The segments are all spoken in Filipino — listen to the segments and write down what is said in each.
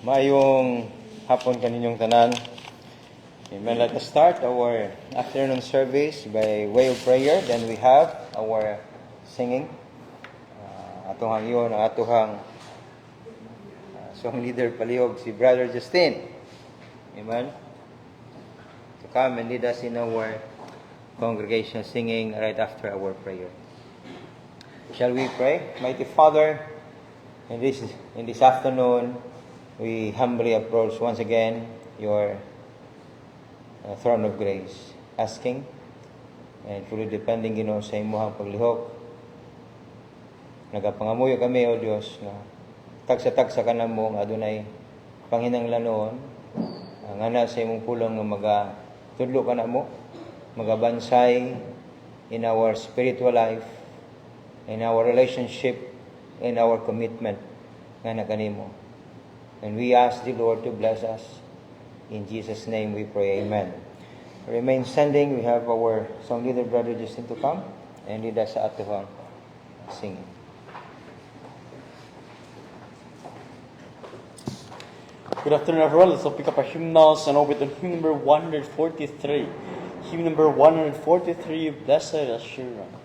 Mayong hapon kaninyong tanan. Amen. Let us start our afternoon service by way of prayer. Then we have our singing. Atuhang iyon ang atuhang song leader palihog si Brother Justin. Amen. To come and lead us in our congregation singing right after our prayer. Shall we pray? Mighty Father, in this afternoon, we humbly approach once again your throne of grace, asking and truly depending sa imuhang paglihok. Nagapangamuyo kami, O Diyos, na tagsa-tagsa ka na mo, adunay panginanglanon, nga na sa imong pulong na magatudlo ka na mo, magabansay in our spiritual life, in our relationship, in our commitment nga na kanimo. And we ask the Lord to bless us. In Jesus' name we pray, amen. Remain standing. We have our song leader, Brother Justin, to come and lead us sa atuhang singing. Good afternoon, everyone. Let's all pick up our hymnals and over to hymn number 143. Hymn number 143, Blessed Assurance.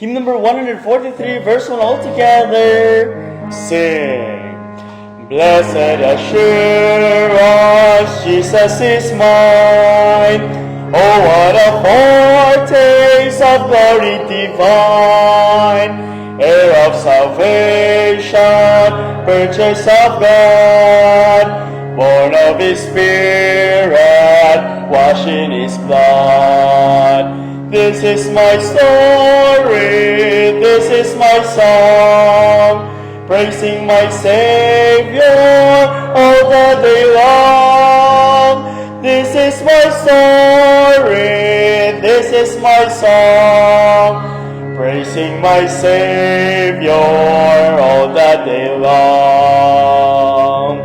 Hymn number 143, verse 1 all together. Sing. Blessed assurance, Jesus is mine. Oh, what a foretaste of glory divine. Heir of salvation, purchase of God. Born of His Spirit, washed in His blood. This is my story, this is my song, praising my Savior all the day long. This is my story, this is my song, praising my Savior all the day long.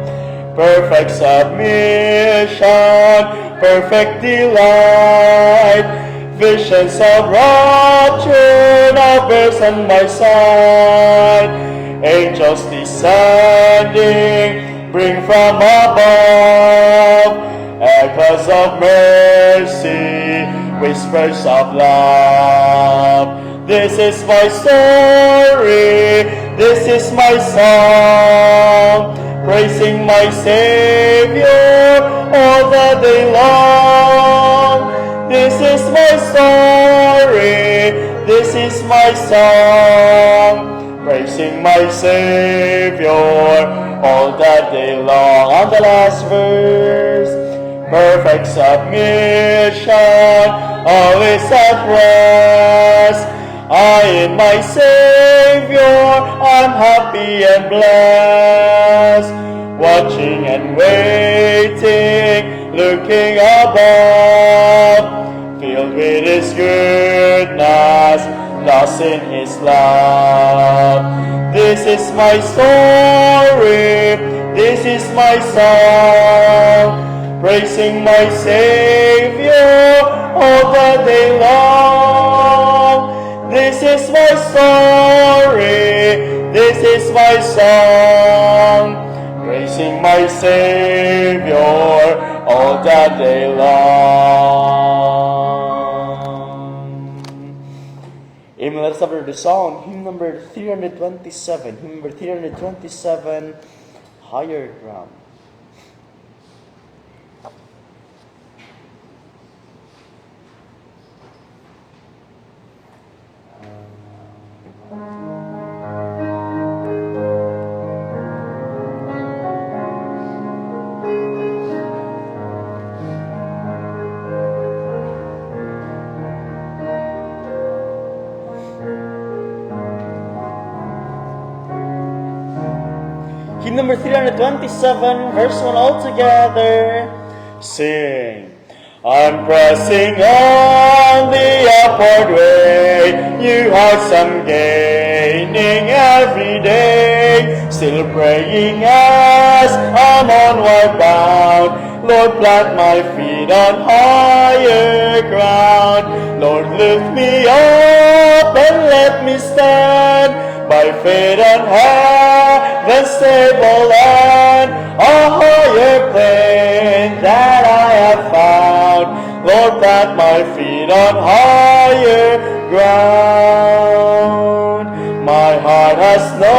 Perfect submission, perfect delight, visions of rapture now bears on my side. Angels descending, bring from above echoes of mercy, whispers of love. This is my story, this is my song, praising my Savior all the day long. This is my story, this is my song, praising my Savior all the day long. On the last verse, perfect submission, all is at rest. I in my Savior, I'm happy and blessed, watching and waiting, looking above, filled with His goodness, lost in His love. This is my story, this is my song, praising my Savior all the day long. This is my story, this is my song, praising my Savior all the day long. let's have the song, hymn number 327. Hymn number 327, Higher Ground. Hymn number 327, verse 1 all together. Sing. I'm pressing on the upward way. New heights I'm gaining every day. Still praying as I'm onward bound. Lord, plant my feet on higher ground. Lord, lift me up and let me stand. By faith on heaven's stable land, a higher plane that I have found. Lord, plant my feet on higher ground. My heart has no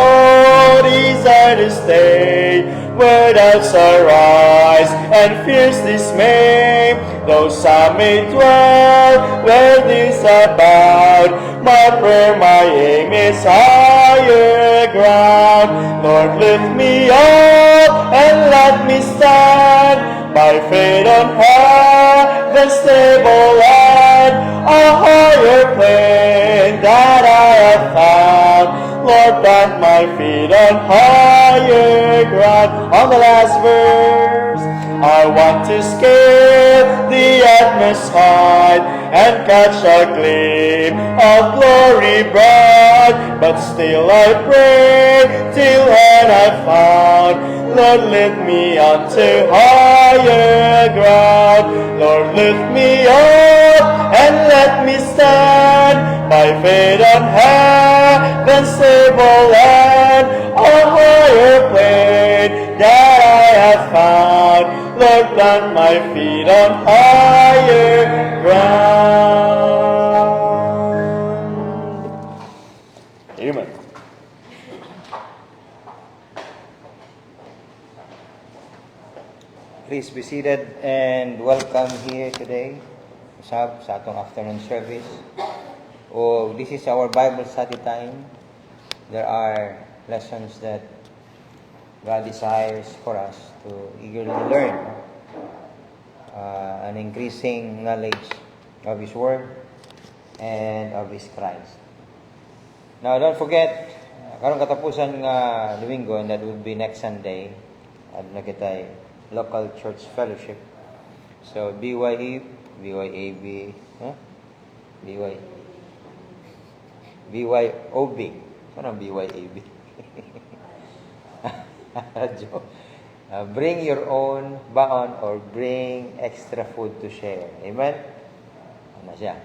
desire to stay where doubts arise and fears dismay. Though some may dwell where these abound, my prayer, my aim is higher ground. Lord, lift me up and let me stand by faith on heaven's stable land, a higher plane that I have found. Lord, plant my feet on higher ground. On the last verse, I want to scale the utmost height and catch a gleam of glory bright. But still I pray till when I found. Lord, lift me unto higher ground. Lord, lift me up and let me stand by faith on heaven's stable land, a higher plane that I have found. Lord, plant my feet on higher ground. Amen. Please be seated and welcome here today sa atong afternoon service. This is our Bible study time. There are lessons that God desires for us to eagerly learn an increasing knowledge of His Word and of His Christ. Now, don't forget, karong katapusan nga Domingo, and that would be next Sunday, na kita local church fellowship. So, BYE, BYAB, BYOB. Ano BYAB? Bring your own baon or bring extra food to share. Amen? Ano siya?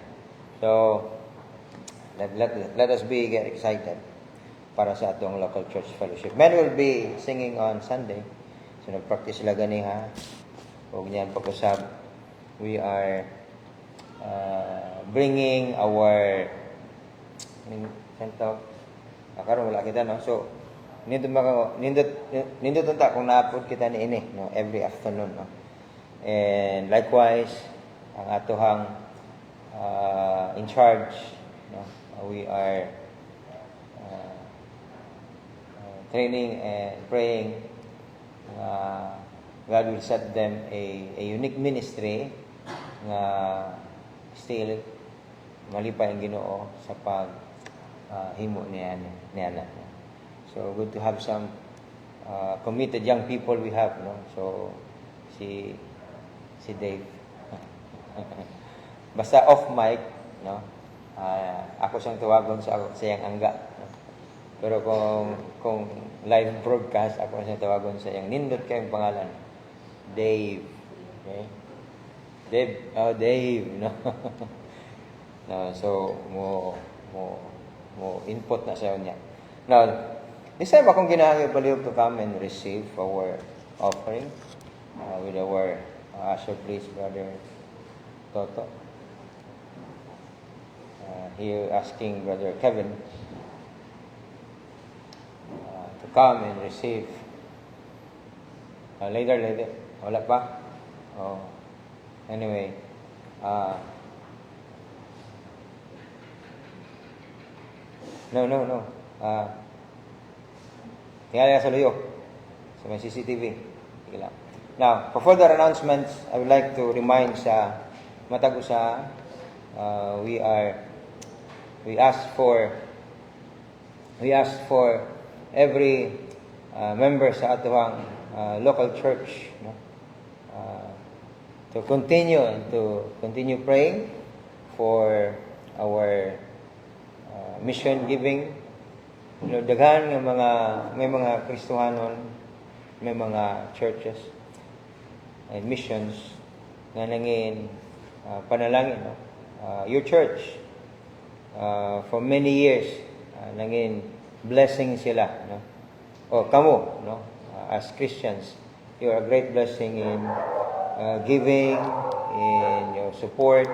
So, let us be excited para sa atong local church fellowship. Men will be singing on Sunday. So, nag-practice sila gani ha. Huwag niyan pag-usap. We are bringing our karon wala kita no. So nindot unta kung naapod kita ni ini no every afternoon no. And likewise ang atohang in charge no, we are training and praying God will set them a unique ministry nga still malipay ang Ginoo sa pag himo niya. So good to have some committed young people we have, no. So si Dave basta off mic, no. Ako siyang tawagon sa iyang angga. No? Pero kung live broadcast, ako siyang tawagon sa iyang nindot kayong pangalan. Dave. Okay? Dave, no. No, so mo input na sa niya. Now, this time akong ginahangyo palihog to come and receive our offering with our usher, please, Brother Toto. he asking Brother Kevin to come and receive. Later. Wala pa? Oh. Anyway, no. Tingala sa luyo. Sa may CCTV. Sige lang. Now, for further announcements, I would like to remind sa matag usa, we ask for every member sa atuhang local church, no? To continue praying for our mission giving. Daghan nga may mga Kristohanon, may mga churches and missions na nangin panalangin, no? Your church for many years nangin blessing sila, no? O kamo, no? As Christians, you are a great blessing in giving, in your support,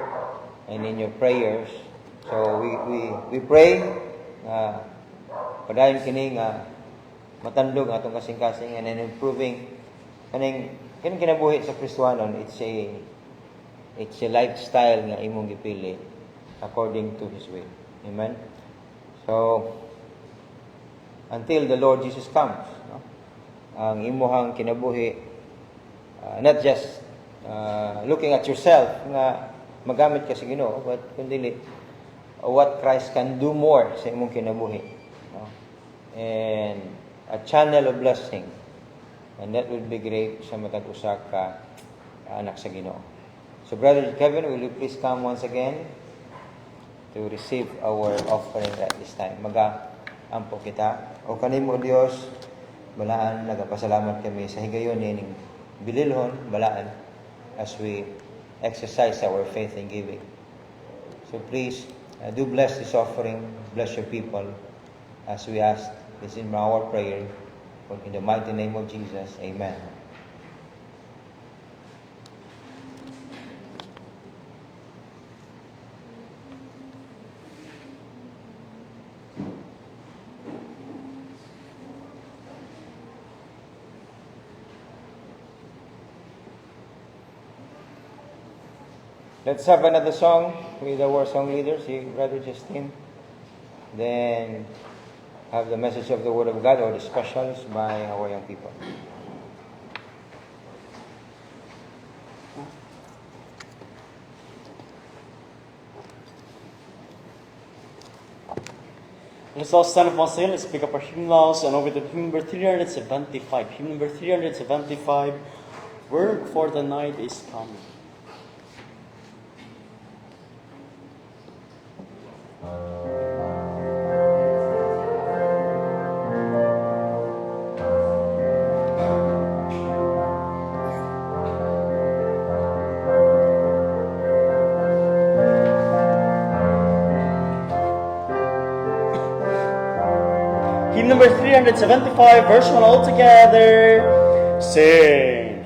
and in your prayers. So we pray padayon kini nga matandog atong kasing-kasing and in improving kaning kinabuhi sa Kristohanon. It's a lifestyle nga imong gipili according to His will. Amen. So until the Lord Jesus comes, no? Ang imuhang kinabuhi, not just looking at yourself nga magamit ka sa Ginoo, but kundi what Christ can do more sa imong kinabuhi, no? And a channel of blessing, and that would be great sa matag usa ka anak sa Ginoo. So Brother Kevin, will you please come once again to receive our offering at this time? Ampo kita. O kanimo Dios, balaan, nagapasalamat kami sa higayon ning bililhon, balaan, as we exercise our faith in giving. So please, do bless this offering, bless your people, as we ask this in our prayer, in the mighty name of Jesus. Amen. Let's have another song with our song leader, Brother Justin. Then have the message of the Word of God or the specials by our young people. Let's all stand up once again. Let's pick up our hymnals and over to hymn number 375. Hymn number 375, Work for the Night is Coming. Hymn number 375, verse 1 all together. Sing.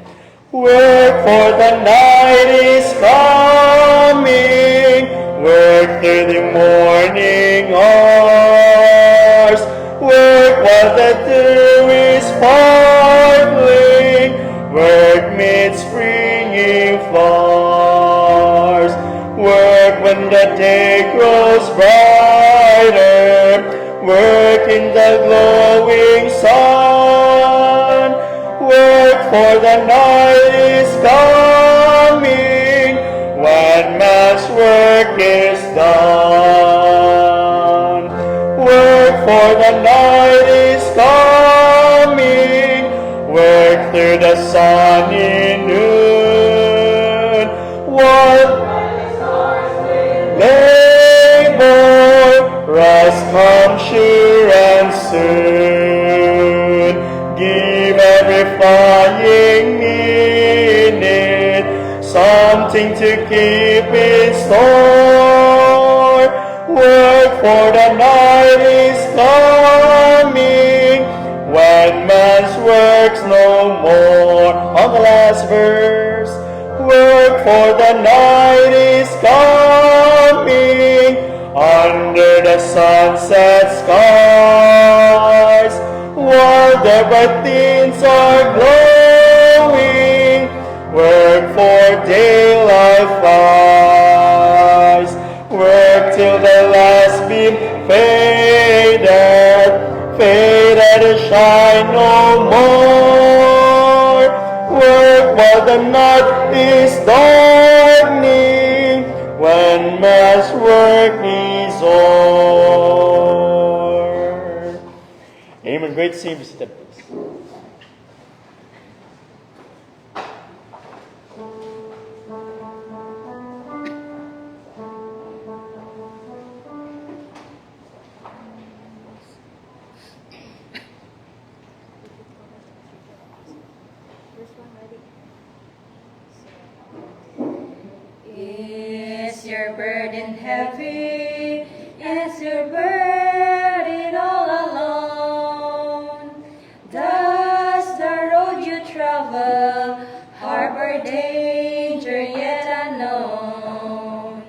Work for the night is coming. Work through the morning hours. Work while the dew is sparkling. Work mid springing flowers. Work when the day grows brighter. Work in the glowing sun. Work for the night is coming when man's work is done. Work for the night is coming. Work through the sunny noon. What labor, rest come sure and soon. Give every flying minute something to keep in store. Work for the night is coming when man's works no more. On the last verse. Work for the night is coming under the sunset skies, while the bright things are glowing, work for daylight flies, work till the last beam faded, faded and shine no more. Work while the night is darkening, when man's work is o'er. Amen. Great singing, be seated, please. Is your burden heavy? Is your burden all alone? Does the road you travel harbor danger yet unknown?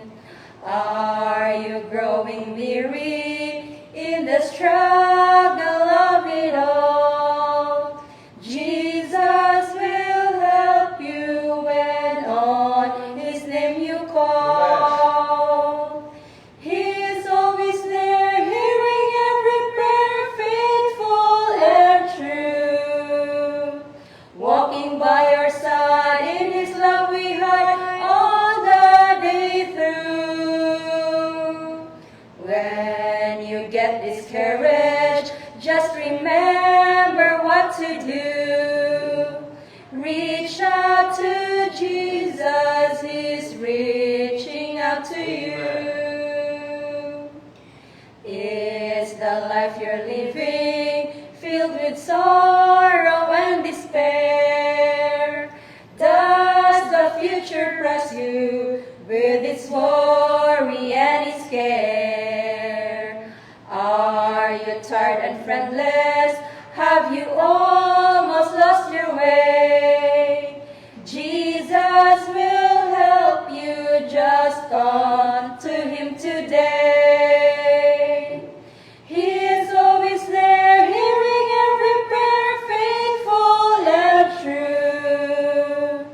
Are you growing weary in the struggle of it all? Jesus will help you when on His name you call. He is always there, hearing every prayer, faithful and true. Walking by your side, in His love we hide all the day through. When you get discouraged, just remember what to do. Reach out to Jesus, He's reaching out to you. Is the life you're living filled with sorrow and despair? Does the future press you with its worry and its care? Are you tired and friendless? Have you almost lost your way? Jesus will help you, just come to Him today. He is always there, hearing every prayer, faithful and true.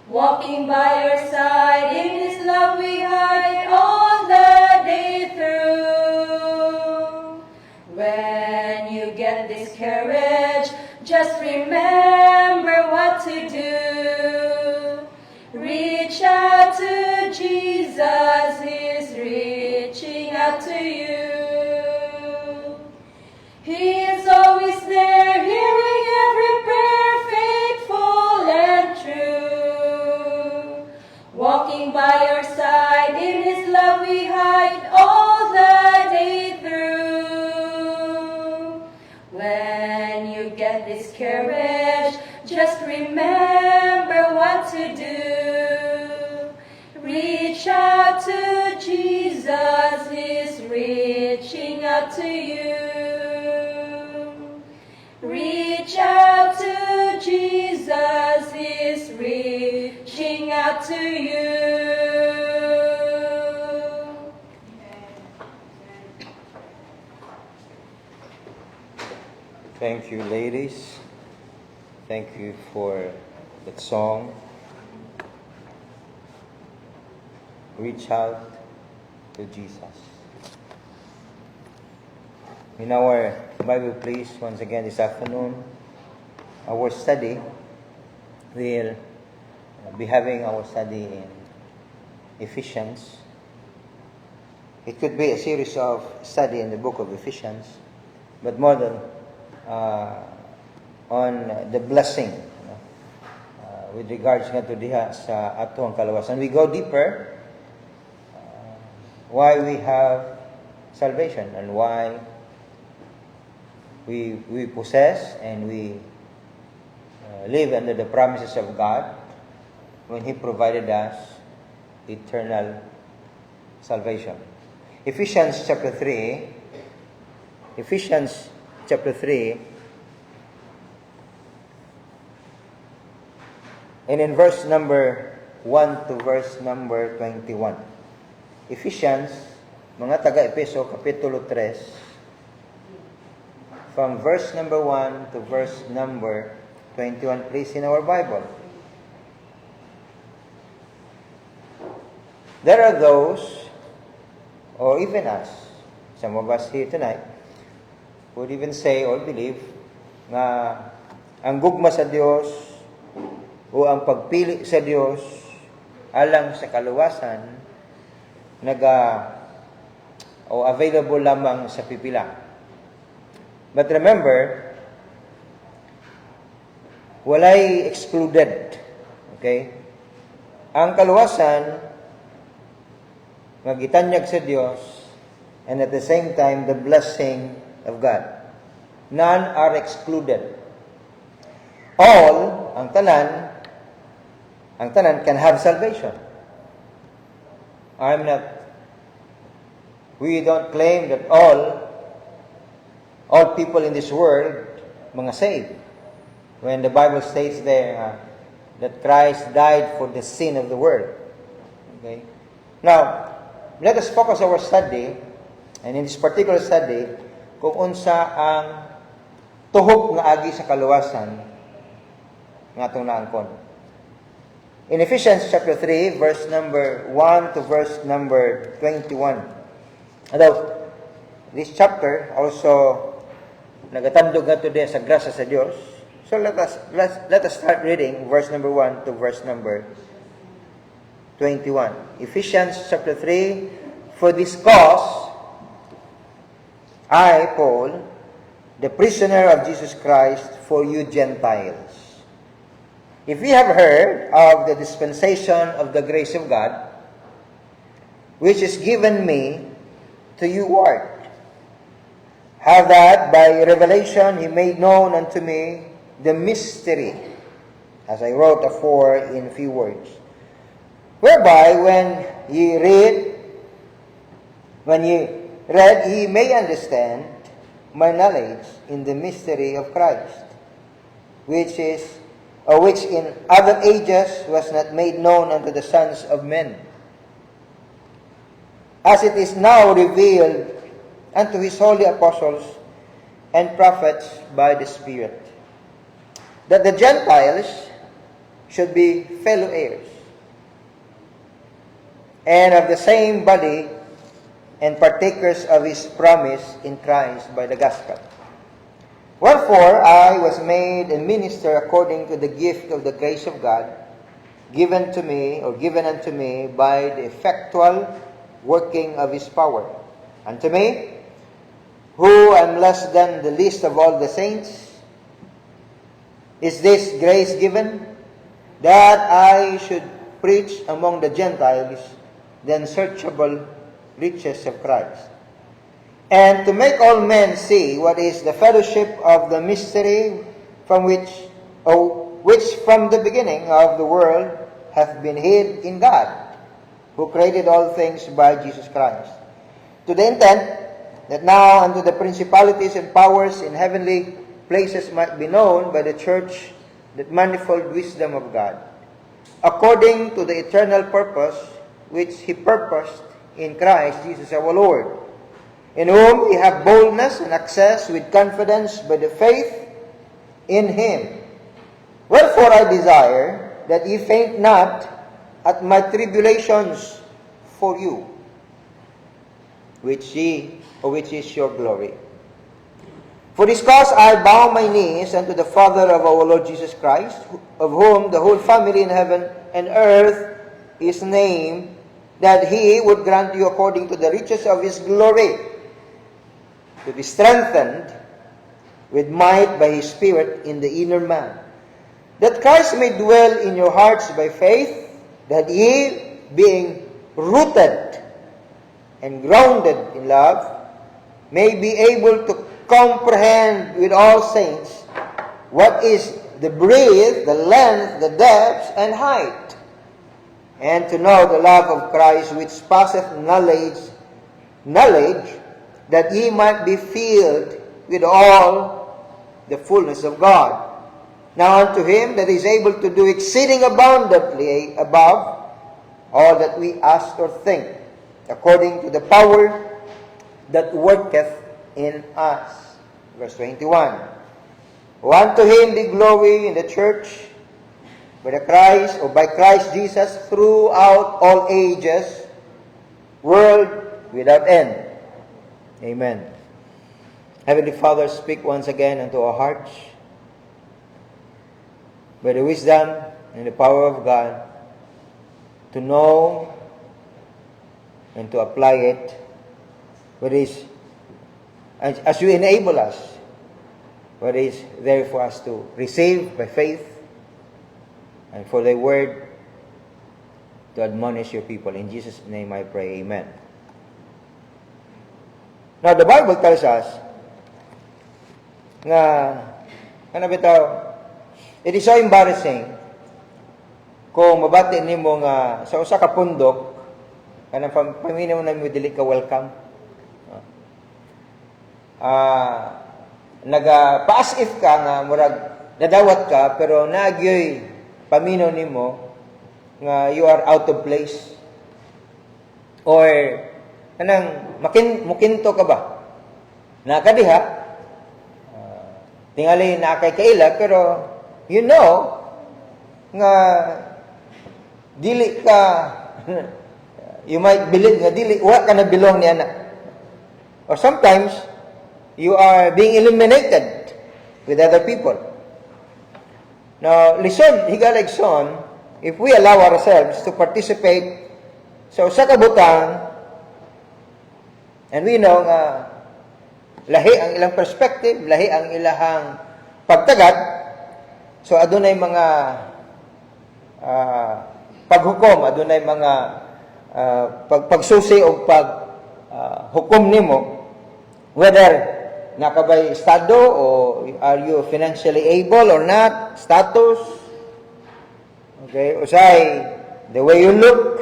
Walking by your side, in His love we hide all the day through. When you get discouraged, just remember what to do. Reach out to Jesus, He's reaching out to you. He is always there, hearing every prayer, faithful and true. Walking by your side, in His love we hide all the day through. When you get discouraged, just remember what to do. Reach out to Jesus, He's reaching out to you. Reach out to Jesus, He's reaching out to you. Thank you, ladies. Thank you for that song. Reach out to Jesus. In our Bible, please, once again this afternoon, our study will be having our study in Ephesians. It could be a series of study in the book of Ephesians, but more than on the blessing with regards nga to diha sa atong kalawasan. We go deeper why we have salvation and why we possess and we live under the promises of God when He provided us eternal salvation. Ephesians chapter 3, and in verse number 1 to verse number 21. Ephesians mga taga-Epeso, Kapitulo 3, from verse number 1 to verse number 21, please, in our Bible. There are those, or even us, some of us here tonight, would even say or believe na ang gugma sa Diyos o ang pagpili sa Diyos alang sa kaluwasan o available lamang sa pipila. But remember, walay excluded. Okay? Ang kaluwasan magitanyag sa Diyos, and at the same time, the blessing of God. None are excluded. All, ang tanan can have salvation. We don't claim that all people in this world, mga saved. When the Bible states there that Christ died for the sin of the world. Okay? Now, let us focus our study, and in this particular study, kung unsa ang tuhok nga agi sa kaluwasan nga atong naangkon. In Ephesians chapter 3, verse number 1 to verse number 21. Although, this chapter also nagatandog nga today sa grasya sa Dios. So let us start reading verse number 1 to verse number 21. Ephesians chapter 3, for this cause, I, Paul, the prisoner of Jesus Christ, for you Gentiles. If ye have heard of the dispensation of the grace of God, which is given me to you ward, how that by revelation he made known unto me the mystery, as I wrote afore in few words, whereby when ye read, ye may understand my knowledge in the mystery of Christ, which in other ages was not made known unto the sons of men, as it is now revealed unto his holy apostles and prophets by the Spirit, that the Gentiles should be fellow heirs, and of the same body, and partakers of his promise in Christ by the gospel. Wherefore I was made a minister according to the gift of the grace of God, given unto me by the effectual working of his power. Unto me, who am less than the least of all the saints, is this grace given, that I should preach among the Gentiles the unsearchable riches of Christ, and to make all men see what is the fellowship of the mystery, which from the beginning of the world hath been hid in God, who created all things by Jesus Christ, to the intent that now unto the principalities and powers in heavenly places might be known by the church that manifold wisdom of God, according to the eternal purpose which he purposed in Christ Jesus our Lord, in whom we have boldness and access with confidence by the faith in him. Wherefore I desire that ye faint not at my tribulations for you, which is your glory. For this cause I bow my knees unto the Father of our Lord Jesus Christ, of whom the whole family in heaven and earth is named, that he would grant you according to the riches of his glory to be strengthened with might by his Spirit in the inner man, that Christ may dwell in your hearts by faith, that ye, being rooted and grounded in love, may be able to comprehend with all saints what is the breadth, the length, the depth, and height, and to know the love of Christ which passeth knowledge, that ye might be filled with all the fullness of God. Now unto him that is able to do exceeding abundantly above all that we ask or think, according to the power that worketh in us. Verse 21. Unto him be glory in the church by Christ Jesus throughout all ages, world without end. Amen. Heavenly Father, speak once again unto our hearts by the wisdom and the power of God to know and to apply it, what is, as you enable us, what is there for us to receive by faith, and for thy word to admonish your people. In Jesus' name I pray, amen. Now, the Bible tells us nga, it is so embarrassing kung mabati nimo nga sa usa ka pundok, kanang paminaw na mo dili ka welcome. Paas if ka nga murag nadawat ka pero nagyoy paminaw nimo nga you are out of place, or kanang mukinto ka ba nakadiha, tingali na kay kaila pero you know nga dili ka you might believe nga dili wa ka na belong ni ana, or sometimes you are being eliminated with other people. Now, listen, higaligson, if we allow ourselves to participate sa usa ka butang, and we know nga lahi ang ilang perspective, lahi ang ilahang pagtagat, so adunay mga paghukom, adunay mga pagsusi o paghukom nimo, whether nakabay estado o are you financially able or not, status, okay, usay the way you look,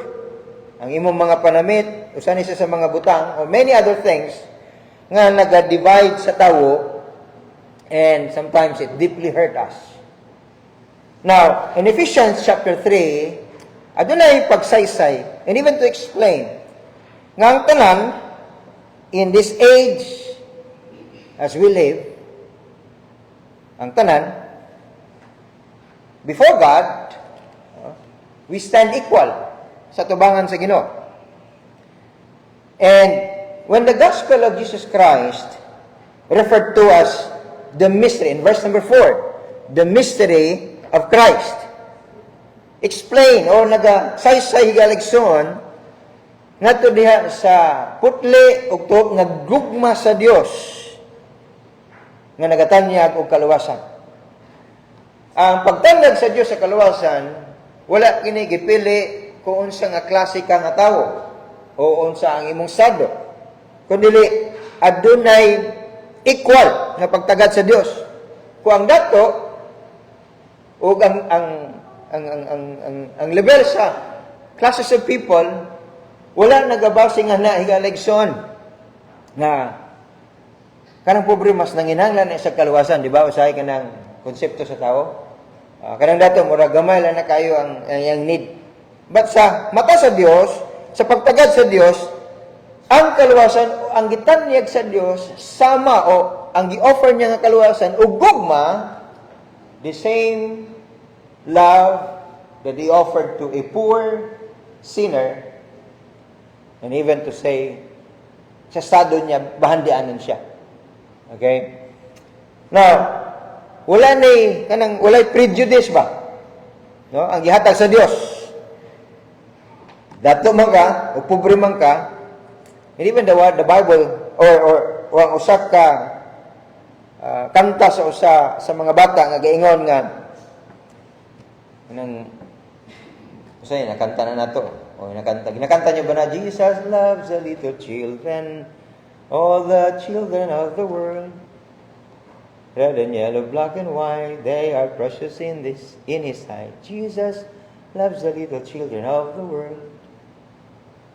ang imong mga panamit, usa ni sa mga butang, or many other things nga naga-divide sa tawo, and sometimes it deeply hurt us. Now, in Ephesians chapter 3, adunay pagsaysay, and even to explain nga ang tanan in this age as we live, ang tanan, before God, we stand equal sa tubangan sa Ginoo. And when the gospel of Jesus Christ referred to as the mystery, in verse number 4, the mystery of Christ, explain or nagasaysay higaligson ngadto diha sa putli ug tuog nga gugma sa Dios nga nagatanyag og kaluwasan. Ang pagtanyag sa Dios sa kaluwasan, wala kini gipili kung unsa nga klase ka nga tawo o unsa ang imong estado, kundi adunay equal nga pagtagad sa Dios. Kung ang dato ug ang level sa classes of people, wala nagabasing nga higaligson na kanang pobre mas nanginahanglan sa kaluwasan, di ba? Usahay kanang konsepto sa tao. Kanang dato mura gamay lang na kayo ang need. But sa mata sa Dios, sa pagtagad sa Dios, ang kaluwasan, ang gitanyag sa Dios sama o ang gi-offer niya nga kaluwasan ug gugma, the same love that He offered to a poor sinner, and even to say sa estado niya bahandianan siya. Okay? Now, walay prejudice ba? No? Ang gihatag sa Dios. Dato man ka, o pobre man ka, and even the Bible, or ang usa ka kanta sa mga bata nga gaingon nga, usay nakanta na nato. O ginakanta niyo ba na, Jesus loves the little children, all the children of the world, red and yellow, black and white, they are precious in His sight. Jesus loves the little children of the world.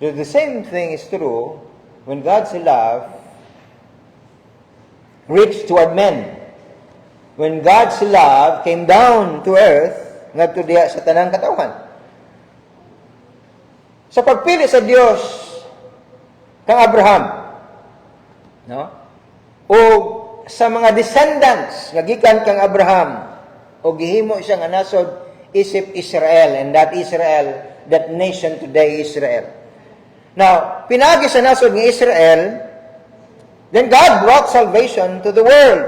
The same thing is true when God's love reached toward men. When God's love came down to earth, ngadto diha sa tanang katawan. Sa pagpili sa Dios kang Abraham, no? O sa mga descendants nga gikan kang Abraham o gihimo siya nga nasod isip Israel, and that Israel, that nation today Israel. Now, pinagi sa nasod ng Israel, then God brought salvation to the world,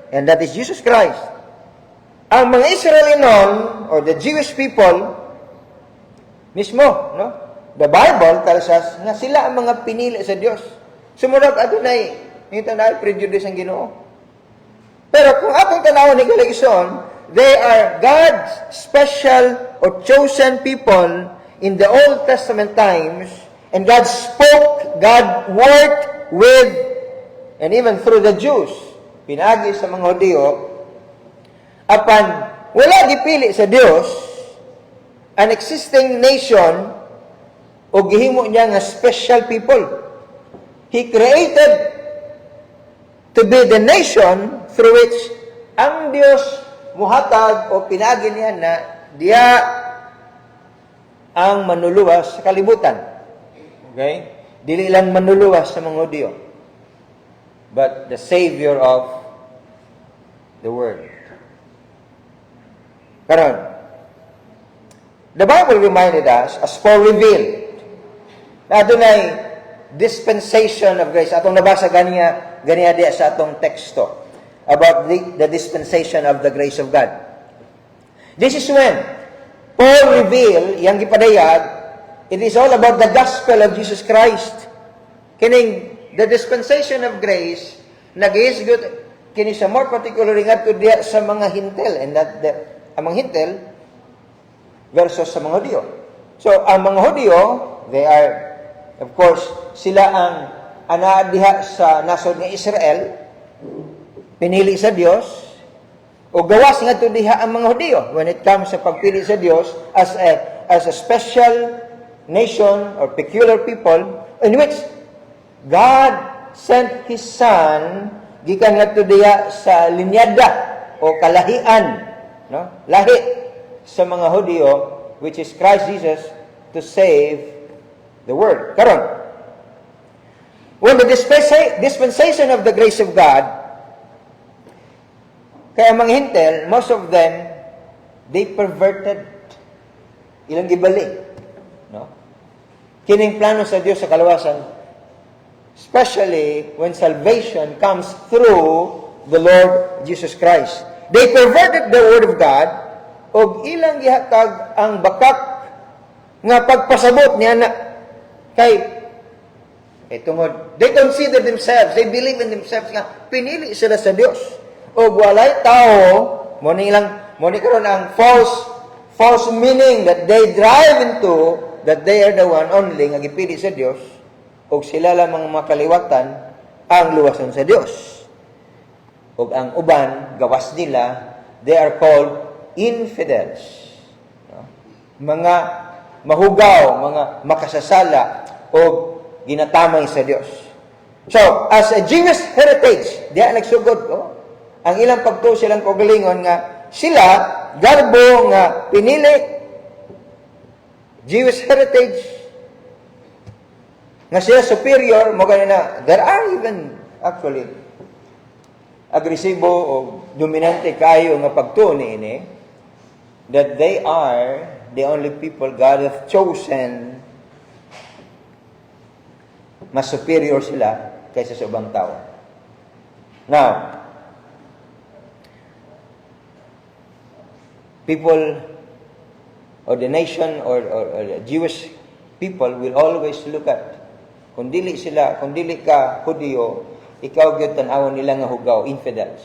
and that is Jesus Christ. Ang mga Israeli noon, or the Jewish people, mismo, no? The Bible tells us na sila ang mga pinili sa Diyos. Sumunod adunay yung tanaw, prejudice ang Ginoo. Pero kung atong tanaw ni Galatian, they are God's special or chosen people in the Old Testament times, and God spoke, God worked with, and even through the Jews, pinagi sa mga Hudyo, apan wala gipili sa Dios an existing nation o gihimo niya nga special people. He created to be the nation through which ang Dios muhatag o pinagi niya na diya ang manuluwas sa kalibutan. Okay? Dili lang manuluwas sa mga Hudyo, but the Savior of the world. Karon, the Bible reminded us, as Paul revealed, na dunay dispensation of grace. Atong nabasa ganiya diya sa atong teksto about the dispensation of the grace of God. This is when Paul revealed, yang gipadayag, it is all about the gospel of Jesus Christ. Kining the dispensation of grace, nag-iisgot, kini sa more particularly nga to diya sa mga hintel, and that ang mga hintel versus sa mga Hudyo. So, ang mga Hudyo, they are, of course, sila ang ana diha sa nasod nga Israel, pinili sa Dios, o gawas nga to diha ang mga Hudyo when it comes sa pagpili sa Dios as a special nation or peculiar people in which God sent His Son gikan nga to diha sa linyada o kalahian, no? Lahi sa mga Hudyo, which is Christ Jesus, to save the world. Karon, when the dispensation of the grace of God, kaya mga hintel, most of them, they perverted ilang gibali. No? Kining plano sa Dios sa kalawasan, especially when salvation comes through the Lord Jesus Christ. They perverted the Word of God, og ilang gihatag ang bakak nga pagpasabot niya na kay tungod. They consider themselves, they believe in themselves nga pinili sila sa Dios. O walay tao, mo ni karon ang false meaning that they drive into, that they are the one only nga gipili sa Dios, og sila lamang makaliwatan ang luwason sa Dios. Og ang uban gawas nila, they are called infidels. No? Mga mahugaw, mga makasasala o ginatamay sa Dios. So, as a Jewish heritage, diya nagsugod ko, ang ilang pagtuo silang kaugalingon nga sila, garbo nga pinili, Jewish heritage, nga sila superior, mo ganina, there are even, actually, agresibo o dominante kayo nga pagtuo niini, that they are the only people God hath chosen, mas superior sila kaysa sa ubang tao. Now, people or the nation or the Jewish people will always look at, kung dili ka Hudyo, ikaw gyud tan-awon nila nga hugaw, infidels.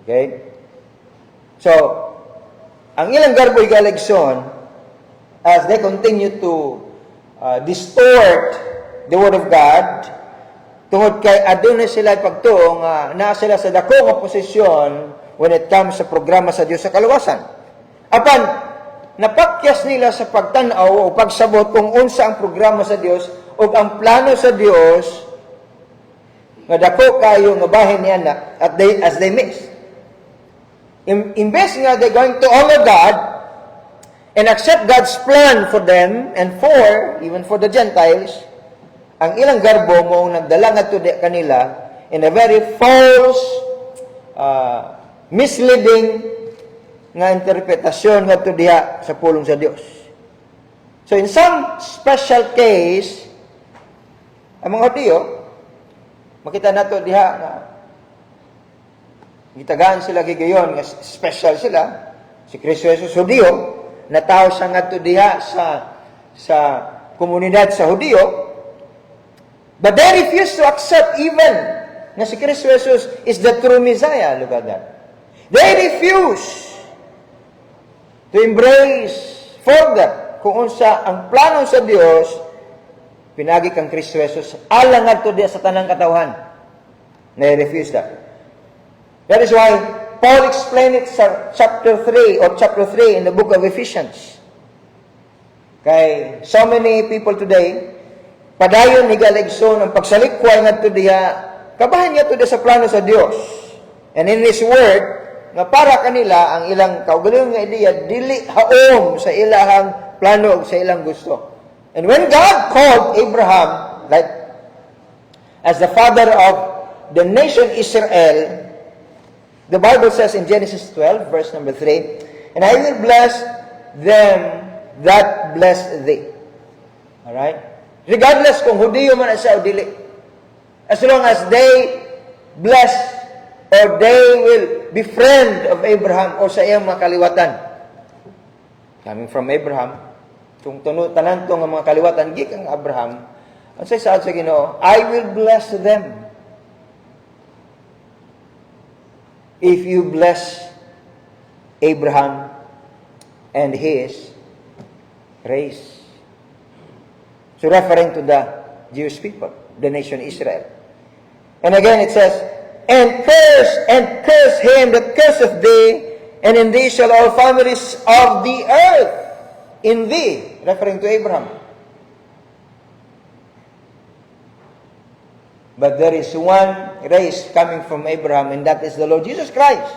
Okay? So, ang ilang garboy galigson, as they continue to distort the Word of God, tungod kay adunay sila pagtuo nga naa sila sa dako nga posisyon when it comes sa programa sa Dios sa kaluwasan. Apan napakyas nila sa pagtan-aw o pagsabot kung unsa ang programa sa Dios o ang plano sa Dios nga dako kayo nga bahin niya na as they mix. Imbes nga they're going to honor God and accept God's plan for them and even for the Gentiles, ang ilang garbo mo nagdala nga to kanila in a very false, misleading nga interpretasyon ngadto diha sa pulong sa Dios. So in some special case, ang mga Hudiyo, makita nato diha nga gitagaan sila gigayon nga special sila. Si Kristo Jesus Hudiyo, natawo siya ngadto diha sa komunidad sa Hudiyo. But they refuse to accept even na si Kristo Jesus is the true Messiah. Look at that. They refuse to embrace further kung unsa ang plano sa Dios pinagi kang Kristo Jesus alang ngadto diha sa tanang katawhan. They refuse that. That is why Paul explained it sa chapter 3 in the book of Ephesians. Kay so many people today padayon ni galigson ang pagsalikway ngadto diha kabahan niya to sa plano sa Dios. And in His Word, nga para kanila ang ilang kaugalingon nga ideya dili haom sa ilahang plano o sa ilang gusto. And when God called Abraham, like as the father of the nation Israel, the Bible says in Genesis 12, verse number 3, and I will bless them that bless thee. Alright? Regardless kung Hudiyo man siya o dili. As long as they bless or they will be friend of Abraham o sa iyang mga kaliwatan. Coming from Abraham, kung tanan to nga mga kaliwatan, gikang Abraham, ang saad sa Ginoo, I will bless them. If you bless Abraham and his race. So referring to the Jewish people, the nation Israel. And again it says, and curse him that curseth thee, and in thee shall all families of the earth, in thee, referring to Abraham. But there is one race coming from Abraham, and that is the Lord Jesus Christ.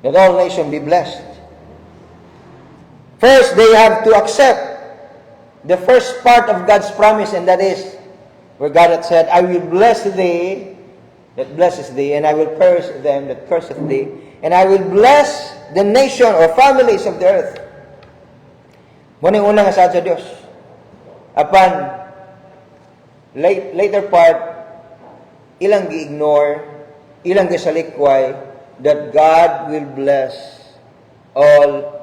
That all nations be blessed. First, they have to accept the first part of God's promise, and that is where God had said, I will bless thee that blesses thee, and I will curse them that curseth thee, and I will bless the nation or families of the earth. Muna yung unang asad sa Diyos. Upon later part, ilang gi-ignore, ilang gisalikway, that God will bless all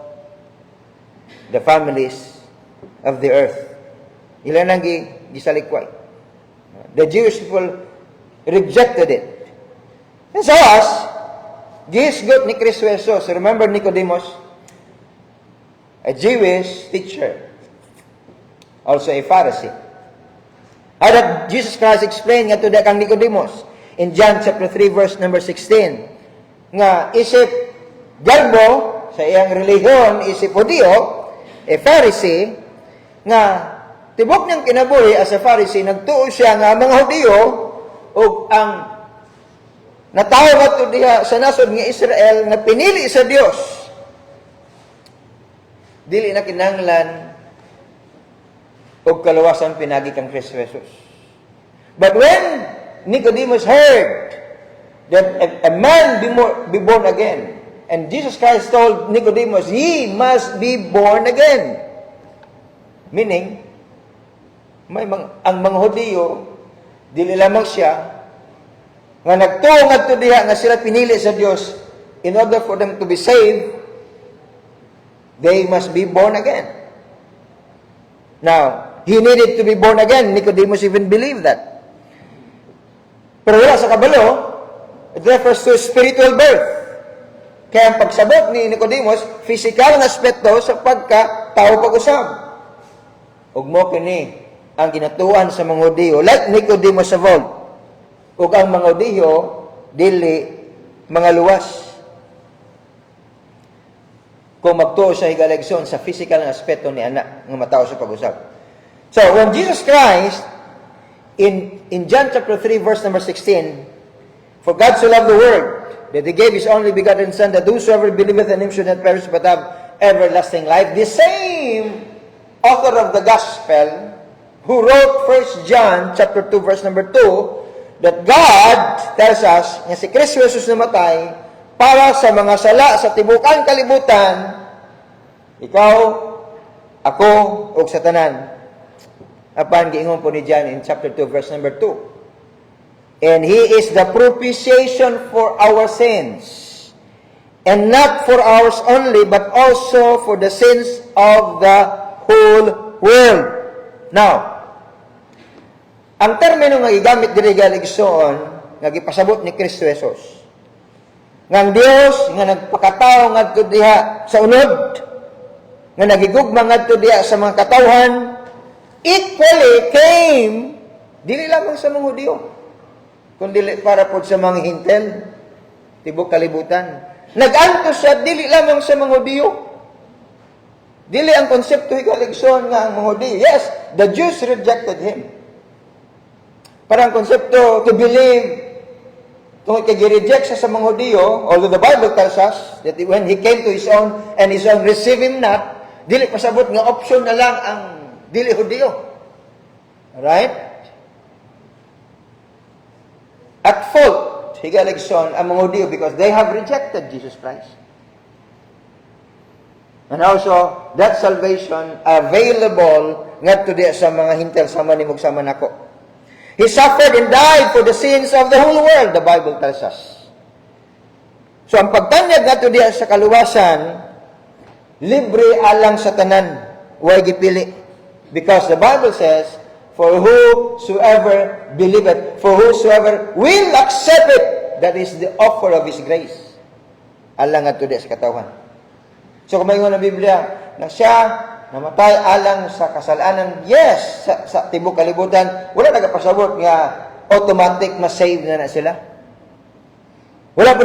the families of the earth. Ilan ang gisalikway. The Jewish people rejected it. And so us, gisgot ni Kristo Jesus. Remember Nicodemus? A Jewish teacher. Also a Pharisee. How did Jesus Christ explain nga to the kang Nicodemus? In John chapter 3 verse number 16. Nga isip garbo sa iyang relihiyon, isip Hudiyo, a Pharisee, nga tibok niyang kinabuhi as a Pharisee, nagtuo siya nga mga Hudiyo o ang natawag ato diha sa nasod nga Israel nga pinili sa Dios. Dili na kinahanglan og kaluwasan pinagi kang Kristo Jesus. But when Nicodemus heard that a man be born again, and Jesus Christ told Nicodemus, ye must be born again. Meaning, ang mga Hudiyo, dili lamang siya, nga nagtuo ngadto diha nga sila pinili sa Dios, in order for them to be saved, they must be born again. Now, he needed to be born again. Nicodemus even believed that. Pero wala sa kabalo, it refers to spiritual birth. Kaya ang pagsabot ni Nicodemus, physical na aspeto sa pagka-tao pag-usab. Ug mo kini ang ginatuan sa mga Hudiyo, like Nicodemus of old. Ug ang mga Hudiyo, dili mga luwas. Kung magtuo sa higalegson sa physical na aspeto ni anak ng matao sa pag-usab. So, when Jesus Christ, in John chapter 3, verse number 16, for God so loved the world, that He gave His only begotten Son, that whosoever believeth in Him should not perish but have everlasting life. The same author of the gospel who wrote 1 John chapter 2 verse number 2 that God tells us nga si Kristo Jesus namatay para sa mga sala sa tibukan kalibutan, ikaw, ako, ug sa tanan. Apan giingon po ni John in chapter 2 verse number 2. And He is the propitiation for our sins. And not for ours only, but also for the sins of the whole world. Now, ang termino nga gigamit diri galigsoon nga gipasabot ni Kristo Jesus. Nga ang Dios nga nagpakatao ngadto diha sa unod, nga nagigugma ngadto diha sa mga katawhan, equally came dili lamang sa mga Hudyo, kundi para pod sa mga Hintel, tibok kalibutan. Nag-antos siya dili lamang sa mga Hudyo. Dili ang konsepto ikaligsoon nga ang mga Hudyo. Yes, the Jews rejected Him. Parang konsepto to believe, kung i-reject siya sa mga Hudyo, although the Bible tells us that when He came to His own and His own receive Him not, dili pasabot nga option na lang ang dili Hudyo. Right? At fault, higaligson ang mga Hudyo because they have rejected Jesus Christ. And also, that salvation available ngadto diha sa mga Hintel sama nimog sama nako. He suffered and died for the sins of the whole world, the Bible tells us. So, ang pagtanyag ngadto diha sa kaluwasan, libre alang sa tanan, way gipili. Because the Bible says, for whosoever believeth, for whosoever will accept it, that is the offer of His grace. Alang nga to sa katawan. So kung mayroon na Biblia, na siya namatay alang sa kasalanan, yes, sa tibok kalibutan, wala nagapasabot nga automatic ma-save na sila. Wala po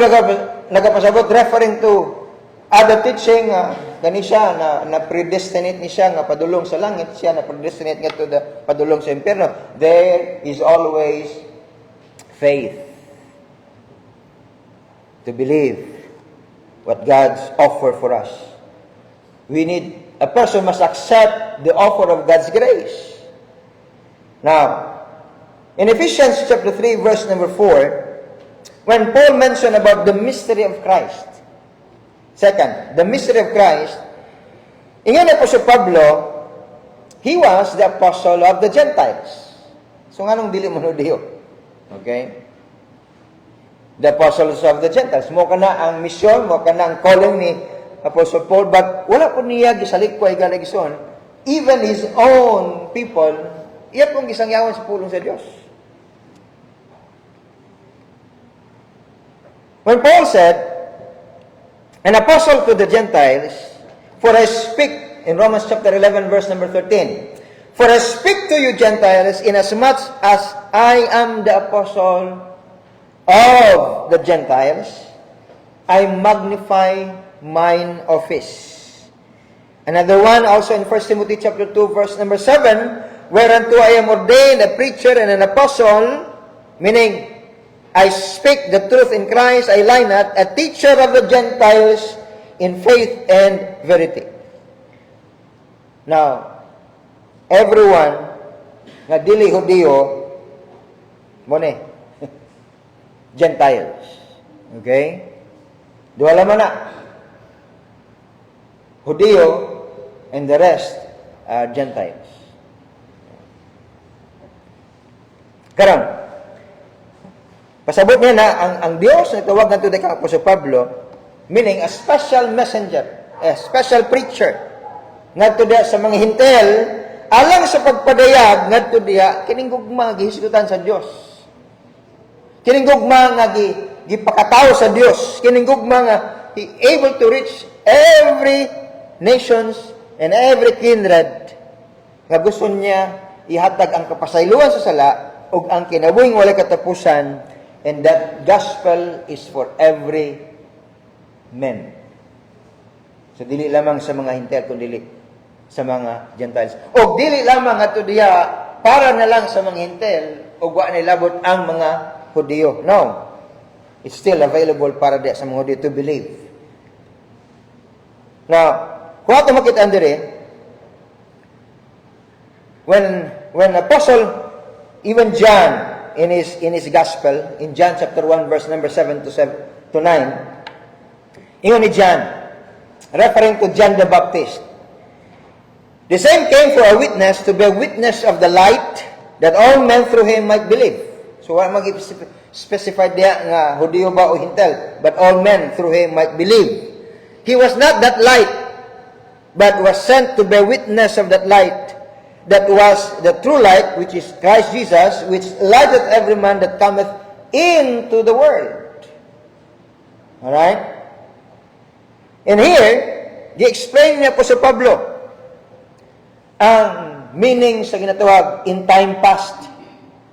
nagapasabot referring to other teaching, gani siya na predestinate ni siya nga padulong sa langit, siya na predestinate nga to the padulong sa impyerno. There is always faith to believe what God's offer for us. A person must accept the offer of God's grace. Now, in Ephesians chapter 3 verse number 4, when Paul mentioned about the mystery of Christ, second, the mystery of Christ, ingon na po si Pablo, he was the apostle of the Gentiles. So, nganong dili mo Hudyo? Okay? The apostles of the Gentiles. Mo ka na ang misyon, mo ka na ang calling ni Apostle Paul, but wala po niya gisalikway galigson. Even his own people, iya pong gisangyawan sa pulong sa Diyos. When Paul said, an apostle to the Gentiles, for I speak, in Romans chapter 11, verse number 13, for I speak to you Gentiles, inasmuch as I am the apostle of the Gentiles, I magnify mine office. Another one also in 1 Timothy chapter 2, verse number 7, whereunto I am ordained a preacher and an apostle, meaning, I speak the truth in Christ, I lie not, a teacher of the Gentiles in faith and verity. Now, everyone nga dili Hudyo, mo ni, Gentiles. Okay? Duha lamang na. Hudyo and the rest are Gentiles. Karon, pasabot niya na ang Dios na tawag nato kang Apostol Pablo, meaning a special messenger, a special preacher ngadto diha sa mga Hintel alang sa pagpadayag ngadto diha kining gugma gihisgutan sa Dios. Kining gugma nga gipakatawo sa Dios, kining gugma nga he able to reach every nations and every kindred nga gusto niya ihatag ang kapasayloan sa sala ug ang kinabuhing walay katapusan. And that gospel is for every man. So, dili lamang sa mga Hintel, kundi sa mga Gentiles. O dili lamang ato diya para na lang sa mga Hintel o wa nilabot ang mga Hudyo. No. It's still available para diya sa mga Hudyo to believe. Now, kung ato makita dire, when when Apostle, even John, in his gospel, in John chapter 1, verse number 7 to 9, ingon ni John, referring to John the Baptist, the same came for a witness, to be a witness of the light, that all men through him might believe. So, wala mag-specify diya nga Hudiyo ba o Hintel, but all men through him might believe. He was not that light, but was sent to bear witness of that light, that was the true light, which is Christ Jesus, which lighteth every man that cometh into the world. Alright? And here, di-explain niya po sa Pablo ang meaning sa ginatawag in time past,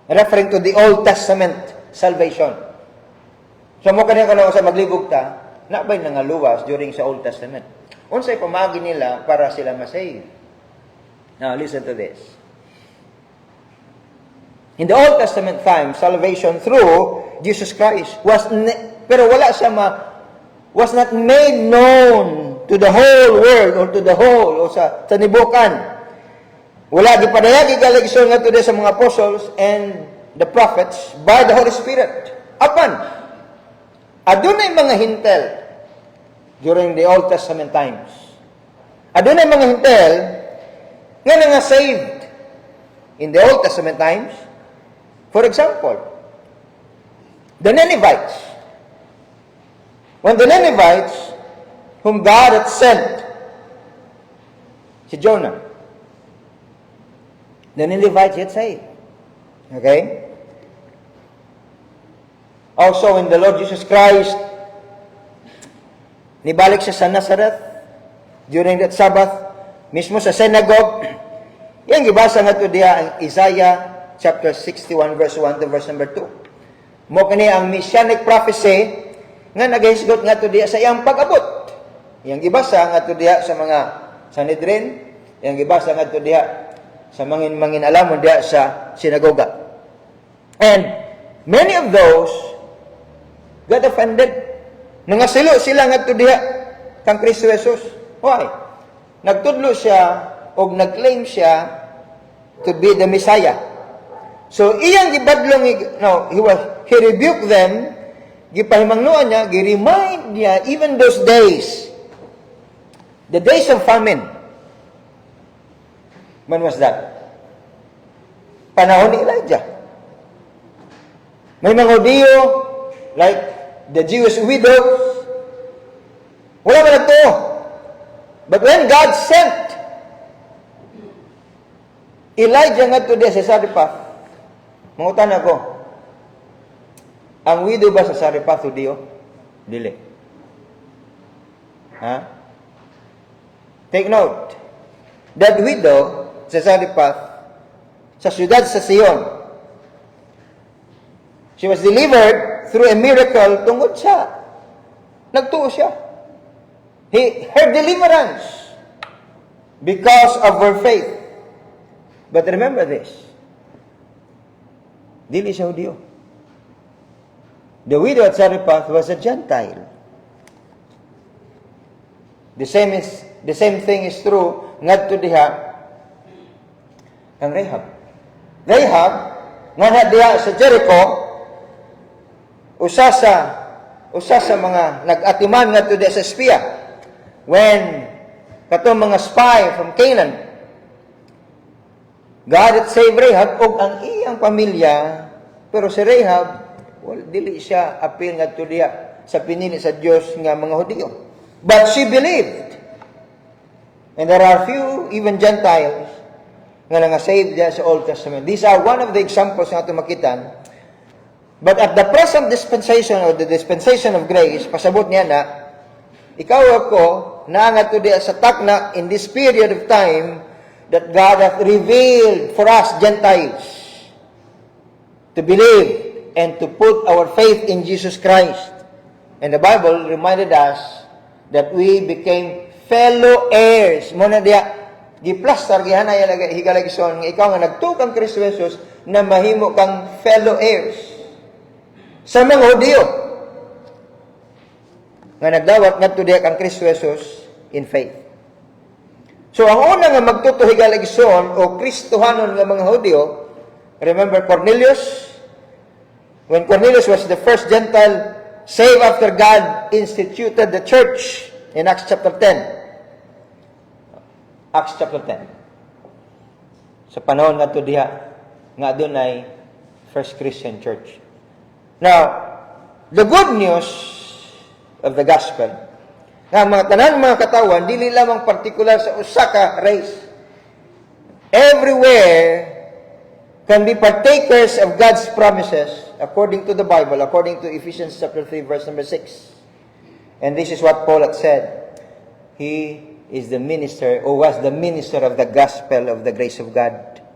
referring to the Old Testament salvation. So mo kanina kung sa maglibog ta, nabay nangaluwas during sa Old Testament. Unsay pamagi nila para sila masave. Now, listen to this. In the Old Testament time, salvation through Jesus Christ was not made known to the whole world or to the whole o sa tanibukan. Wala gipadayag igalegisyon nga today sa mga apostles and the prophets by the Holy Spirit. Apan, adunay mga hintel during the Old Testament times. Adunay mga hintel nga saved in the Old Testament times. For example, the Ninevites. When the Ninevites, whom God had sent, si Jonah, the Ninevites yet saved. Okay? Also, when the Lord Jesus Christ, nibalik siya sa Nazareth, during that Sabbath, mismo sa synagogue, yan gibasa nga to diya ang Isaiah chapter 61 verse 1 to verse number 2. Mo kani ang messianic prophecy nga nagahisgot nga to diya sa iyang pag-abot. Yang gibasa nga to diya sa mga Sanhedrin, yang gibasa nga to diya sa mangin alamon diya sa sinagoga. And many of those got offended. Nangasilo sila nga to diya kang Kristo Jesus. Why? Nagtudlo siya o nag-claim siya to be the Messiah. So, iyang gibadlong, he rebuked them, gipahimangnuan niya, gi-remind niya, even those days, the days of famine. When was that? Panahon ni Elijah. May mga Hudiyo, like the Jewish widows, wala man nagto. But when God sent Elijah nga to sa Sarephath, mangutan ako, ang widow ba sa Sarephath Hudiyo? Dili. Ha? Take note, that widow sa Sarephath, sa siyudad sa Sion, she was delivered through a miracle tungod siya. Nagtuo siya. Her deliverance because of her faith. But remember this. Dili siya Hudiyo. The widow at Sarephath was a Gentile. The same thing is true ngadto diha kang Rahab. Rahab nga diha sa Jericho, usa sa mga nag-atiman ngadto diha sa espiya. When katong mga spy from Canaan, God had saved Rahab og ang iyang pamilya, pero si Rahab, dili siya apil ngadto diha sa pinili sa Dios nga mga Hudiyo. But she believed. And there are few, even Gentiles, nga nangasaved diha sa Old Testament. These are one of the examples nga ito makitan. But at the present dispensation, or the dispensation of grace, pasabot niya na, ikaw ako, naangat to diya sa takna in this period of time that God hath revealed for us Gentiles to believe and to put our faith in Jesus Christ. And the Bible reminded us that we became fellow heirs. Muna diya, giplastar, gihanay higalagison, nga ikaw nga nagtukang Kristo Jesus na mahimo kang fellow heirs sa mga Hudiyo nga nagdawat ngadto diha kang Kristo Jesus in faith. So, ang una nga magtutuhigal igsoon o Kristohanon nga mga Hudyo, remember Cornelius? When Cornelius was the first Gentile saved after God instituted the church in Acts chapter 10. Acts chapter 10. Sa panahon nga to diha, nga doon ay First Christian Church. Now, the good news of the gospel, nga mga tanan mga katawan, dili lamang partikular sa usa ka race. Everywhere can be partakers of God's promises according to the Bible, according to Ephesians chapter 3, verse number 6. And this is what Paul had said. He is the minister, or was the minister of the gospel of the grace of God.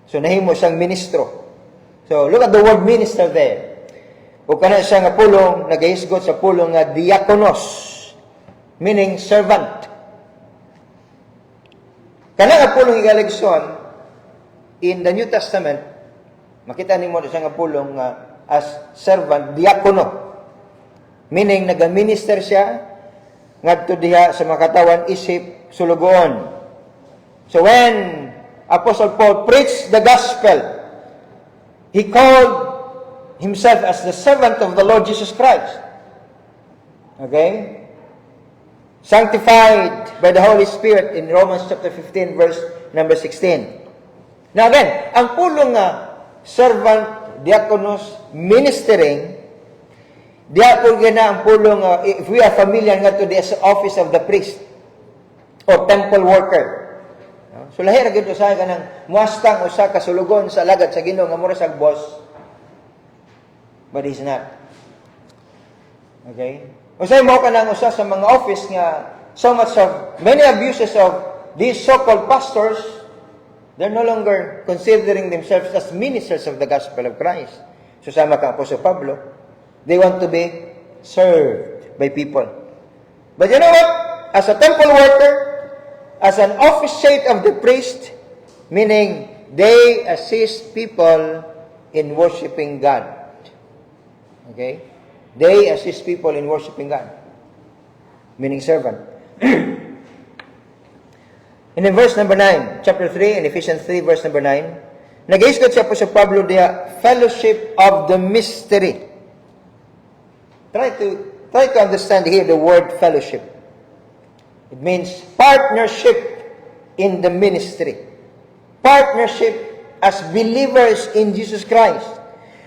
So, nahimo siyang ministro. So, look at the word minister there. O kana siya nga pulong, nagahisgot sa pulong nga diakonos, meaning servant. Kana nga pulong igaligson, in the New Testament, makita nimo siya nga pulong as servant, diakono. Meaning, nag-minister siya, ngadto diha sa makatawan isip sulugoon. So when Apostle Paul preached the gospel, he called himself as the servant of the Lord Jesus Christ. Okay? Sanctified by the Holy Spirit in Romans chapter 15 verse number 16. Now again, ang pulong nga servant, diakonos, ministering, diapol na ang pulong, if we are familiar nga to the office of the priest or temple worker. So lahir gid usahay ka ng muastang usa ka sulugon sa alagad sa Ginoo nga mura sag boss. But he's not. Okay? Usay mo ka nang usa sa mga office nga so much of many abuses of these so-called pastors, they're no longer considering themselves as ministers of the gospel of Christ. Susama ka Apostle Pablo, they want to be served by people. But you know what? As a temple worker, as an officiate of the priest, meaning they assist people in worshiping God. Okay? They assist people in worshiping God. Meaning servant. And in verse number 9, chapter 3, in Ephesians 3, verse number 9, nag-iisgot siya po sa Pablo diya, fellowship of the mystery. Try to understand here the word fellowship. It means partnership in the ministry. Partnership as believers in Jesus Christ.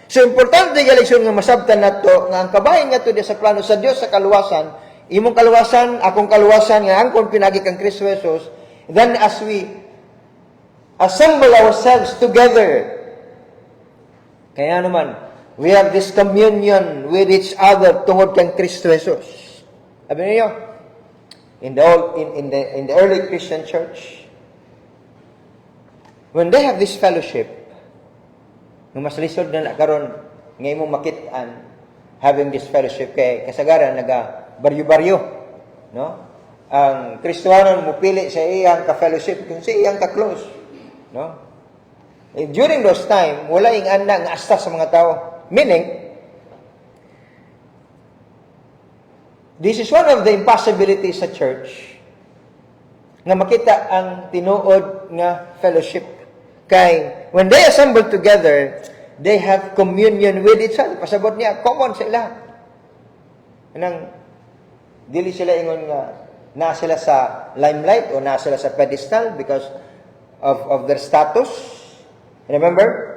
So, importante yung leksyon nga masabtan na to, nga ang kabahin nga to sa plano sa Diyos sa kaluwasan, imong kaluwasan, akong kaluwasan, nga angkon pinagi kang Kristo Jesus, then as we assemble ourselves together, kaya naman, we have this communion with each other tungod kang Kristo Jesus. Sabi niyo, in the early Christian church, when they have this fellowship, nung mas lisod na karon nga imong makitaan having this fellowship kay kasagaran naga baryo-baryo, no? Ang Kristohanon mo pili sa iyang ka-fellowship kung sa iyang ka-close, no? And during those time, wala ing ana nga asta sa mga tao. Meaning, this is one of the impossibilities sa church nga makita ang tinuod nga fellowship. Kay, when they assemble together, they have communion with each other. Pasabot niya, common sa ila. Anang, dili sila ingon nga, na sila sa limelight o na sila sa pedestal because of their status. Remember?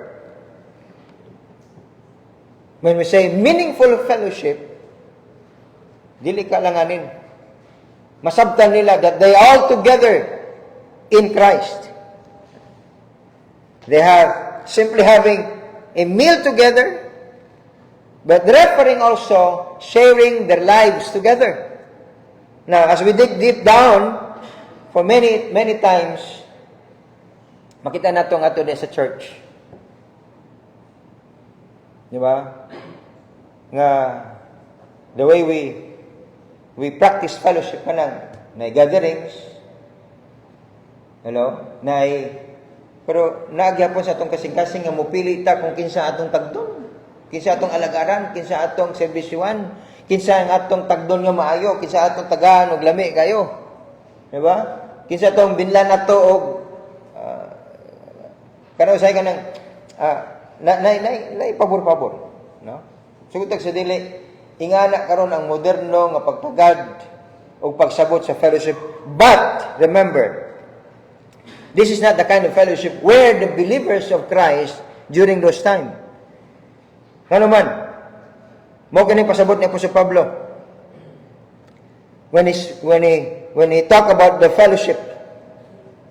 When we say meaningful fellowship, dili ka langanin. Masabtan nila that they all together in Christ. They have simply having a meal together, but referring also sharing their lives together. Now, as we dig deep down, for many times, makita nato nga ito sa church. Di ba? Nga, the way we practice fellowship ka na gatherings, pero nagyapon sa atong kasing-kasing nga mupili ta kung kinsa atong tagdon, kinsa atong alagaran, kinsa atong serbisyuan, kinsa ang atong tagdon nga maayo, kinsa atong tagahan og lami kayo. Di ba? kinsa tong binlan ato og kana usay ka ng na pabor-pabor, no? Sugod sa dili ingana karon ang moderno nga pagtagad o pagsabot sa fellowship. But remember, this is not the kind of fellowship where the believers of Christ during those time. Ano man, mo kini pasabot ni Apostol Pablo when he talk about the fellowship.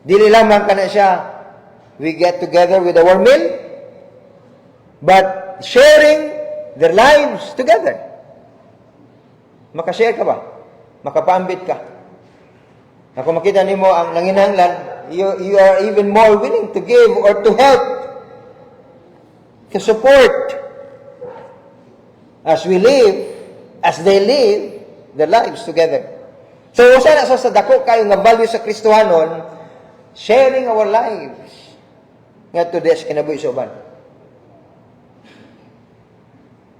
Dili lamang kana siya we get together with our meal, but sharing their lives together. Makashare ka ba? Makapaambit ka? Ako makita nimo ang nanginahanglan, you are even more willing to give or to help, to support as we live, as they live their lives together. So, usa na sa dako kayo nga value sa Kristohanon, sharing our lives nga to this kinabuhi sa uban.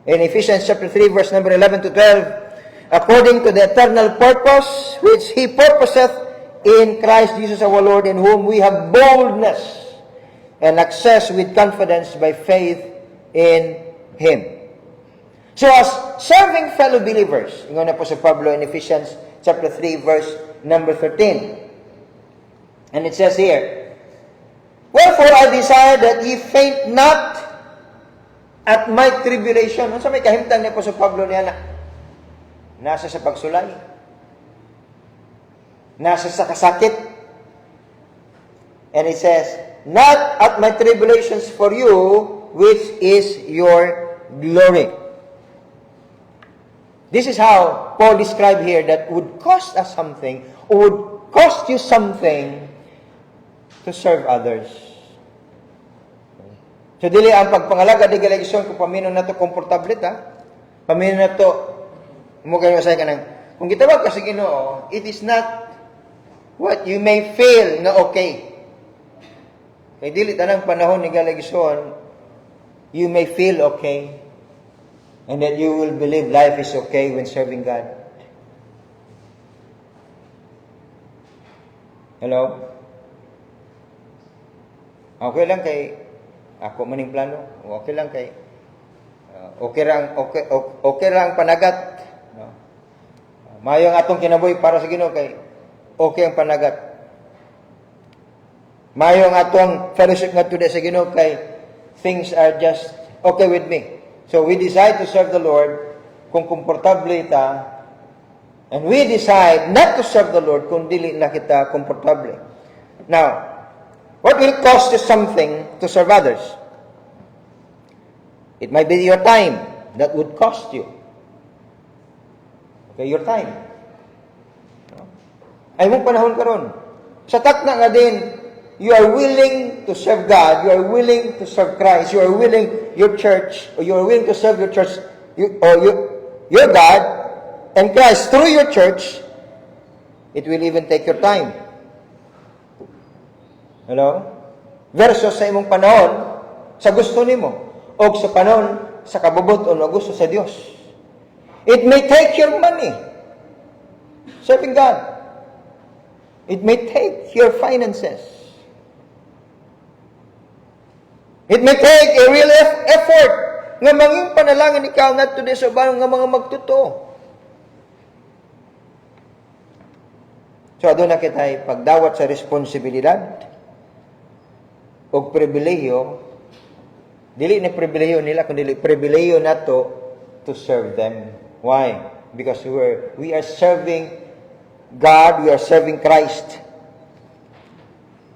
In Ephesians chapter 3, verse number 11 to 12, according to the eternal purpose which He purposeth in Christ Jesus our Lord, in whom we have boldness and access with confidence by faith in Him. So as serving fellow believers, ingon na po sa Pablo in Ephesians chapter 3, verse number 13. And it says here, wherefore I desire that ye faint not at my tribulation. Ano sa may kahimtang niya po sa Pablo niya na nasa sa pagsulay, nasa sa kasakit. And it says, not at my tribulations for you, which is your glory. This is how Paul described here that would cost us something, or would cost you something to serve others. So, dili ang pagpangalaga di galagisyon kung pamino na to komportable ta, pamino na to, umugay mo sa kanang, kung gitawag kasi Ginoo, it is not what you may feel na okay. Kaya dili tanang panahon ni galagisyon, you may feel okay, and that you will believe life is okay when serving God. Hello? Okay lang kay ako maning plano. Okay lang kay okay lang panagat, no? Mayo ang atong kinabuhi para sa Ginoo kay okay ang panagat. Mayo ang atong fellowship nga today sa Ginoo kay things are just okay with me. So we decide to serve the Lord kung komportable ta, and we decide not to serve the Lord kung dili na kita komportable. Now, what will cost you something to serve others? It might be your time that would cost you. Okay, your time. Ay mong panahon karon. Sa takna nga din, you are willing to serve God, you are willing to serve Christ, you are willing your church, or you are willing to serve your church, your God, and Christ through your church. It will even take your time. Hello? Versus sa imong panahon, sa gusto nimo, o sa panahon, sa kabubuton o gusto sa Dios. It may take your money, serving God. It may take your finances. It may take a real effort nga manging panalangin ikaw ngadto di sa uban nga mga magtuto. So aduna kitay pagdawat sa responsibilidad o pribilehiyo, dili ni pribilehiyo nila kundi pribilehiyo nato to serve them. Why? Because we are serving God, we are serving Christ.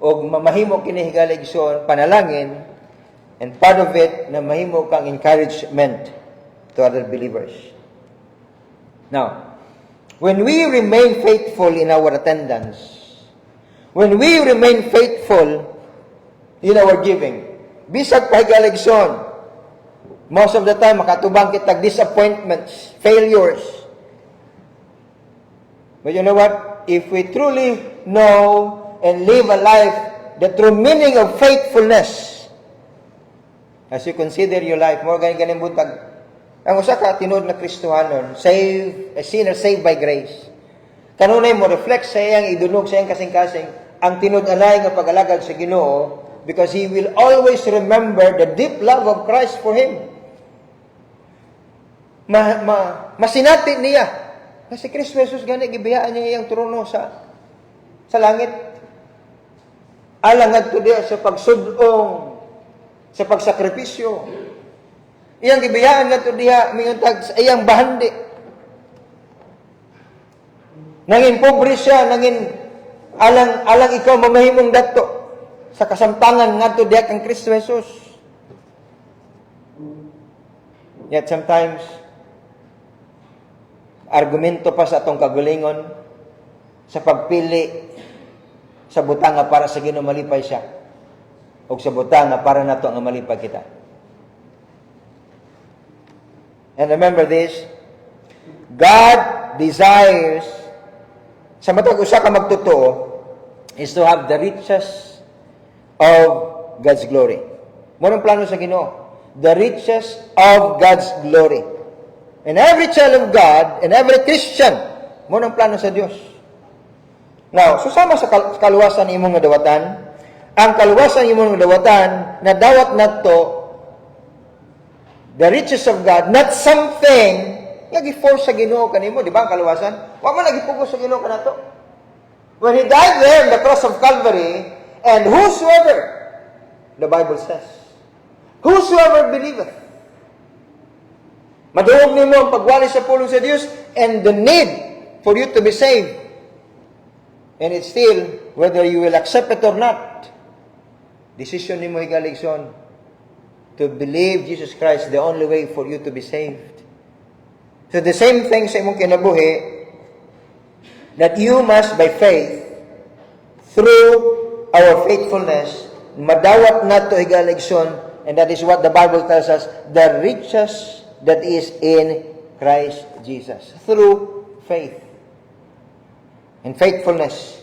Og mamahimo kini higaligson panalangin. And part of it, na mahimo kang encouragement to other believers. Now, when we remain faithful in our attendance, when we remain faithful in our giving, bisag pahigaligson, most of the time, makatubang kitag disappointments, failures. But you know what? If we truly know and live a life, the true meaning of faithfulness, as you consider your life, more ganing buntag. Ang usa ka tinud na Kristohanon, a sinner saved by grace. Kanunay mo reflect sa iyang idulog sa iyang kasing-kasing ang tinud-anay nga pag-alagad sa Ginoo, because he will always remember the deep love of Christ for him. Masinati niya na si Kristo Jesus gani gibiyaan niya iyang trono sa langit. Alang ngadto diya sa pagsudong, sa pagsakripisyo. Iyang gibiyaan ngadto diya minguntag sa iyang bahandi. Nangin pobre siya, nangin alang ikaw mamahimong dato sa kasamtangan ngadto diya kang Kristo Jesus. Yet sometimes argumento pa sa atong kagalingon sa pagpili sa butanga para sa Ginoo malipay siya o sa butanga para nato nga malipay kita. And remember this, God desires sa matag usa ka magtotoo is to have the riches of God's glory. Mo plano sa Ginoo, the riches of God's glory. And every child of God, and every Christian, mo nang plano sa Dios. Now, susama sa kaluwasan imong nga dawatan, ang kaluwasan imong nga dawatan, na dawat nato the riches of God, not something nga gi-force sa Ginoo kanimo, di ba ang kaluwasan? Wa man nagipugos sa Ginoo kanato. When He died there on the cross of Calvary, and whosoever, the Bible says, whosoever believeth, maduog nimo ang pagwali sa pulong sa Dios and the need for you to be saved. And it's still, whether you will accept it or not, decision nimo higaligson to believe Jesus Christ the only way for you to be saved. So the same thing sa imong kinabuhi, that you must by faith, through our faithfulness, madawat nato higaligson, and that is what the Bible tells us, the riches that is in Christ Jesus. Through faith and faithfulness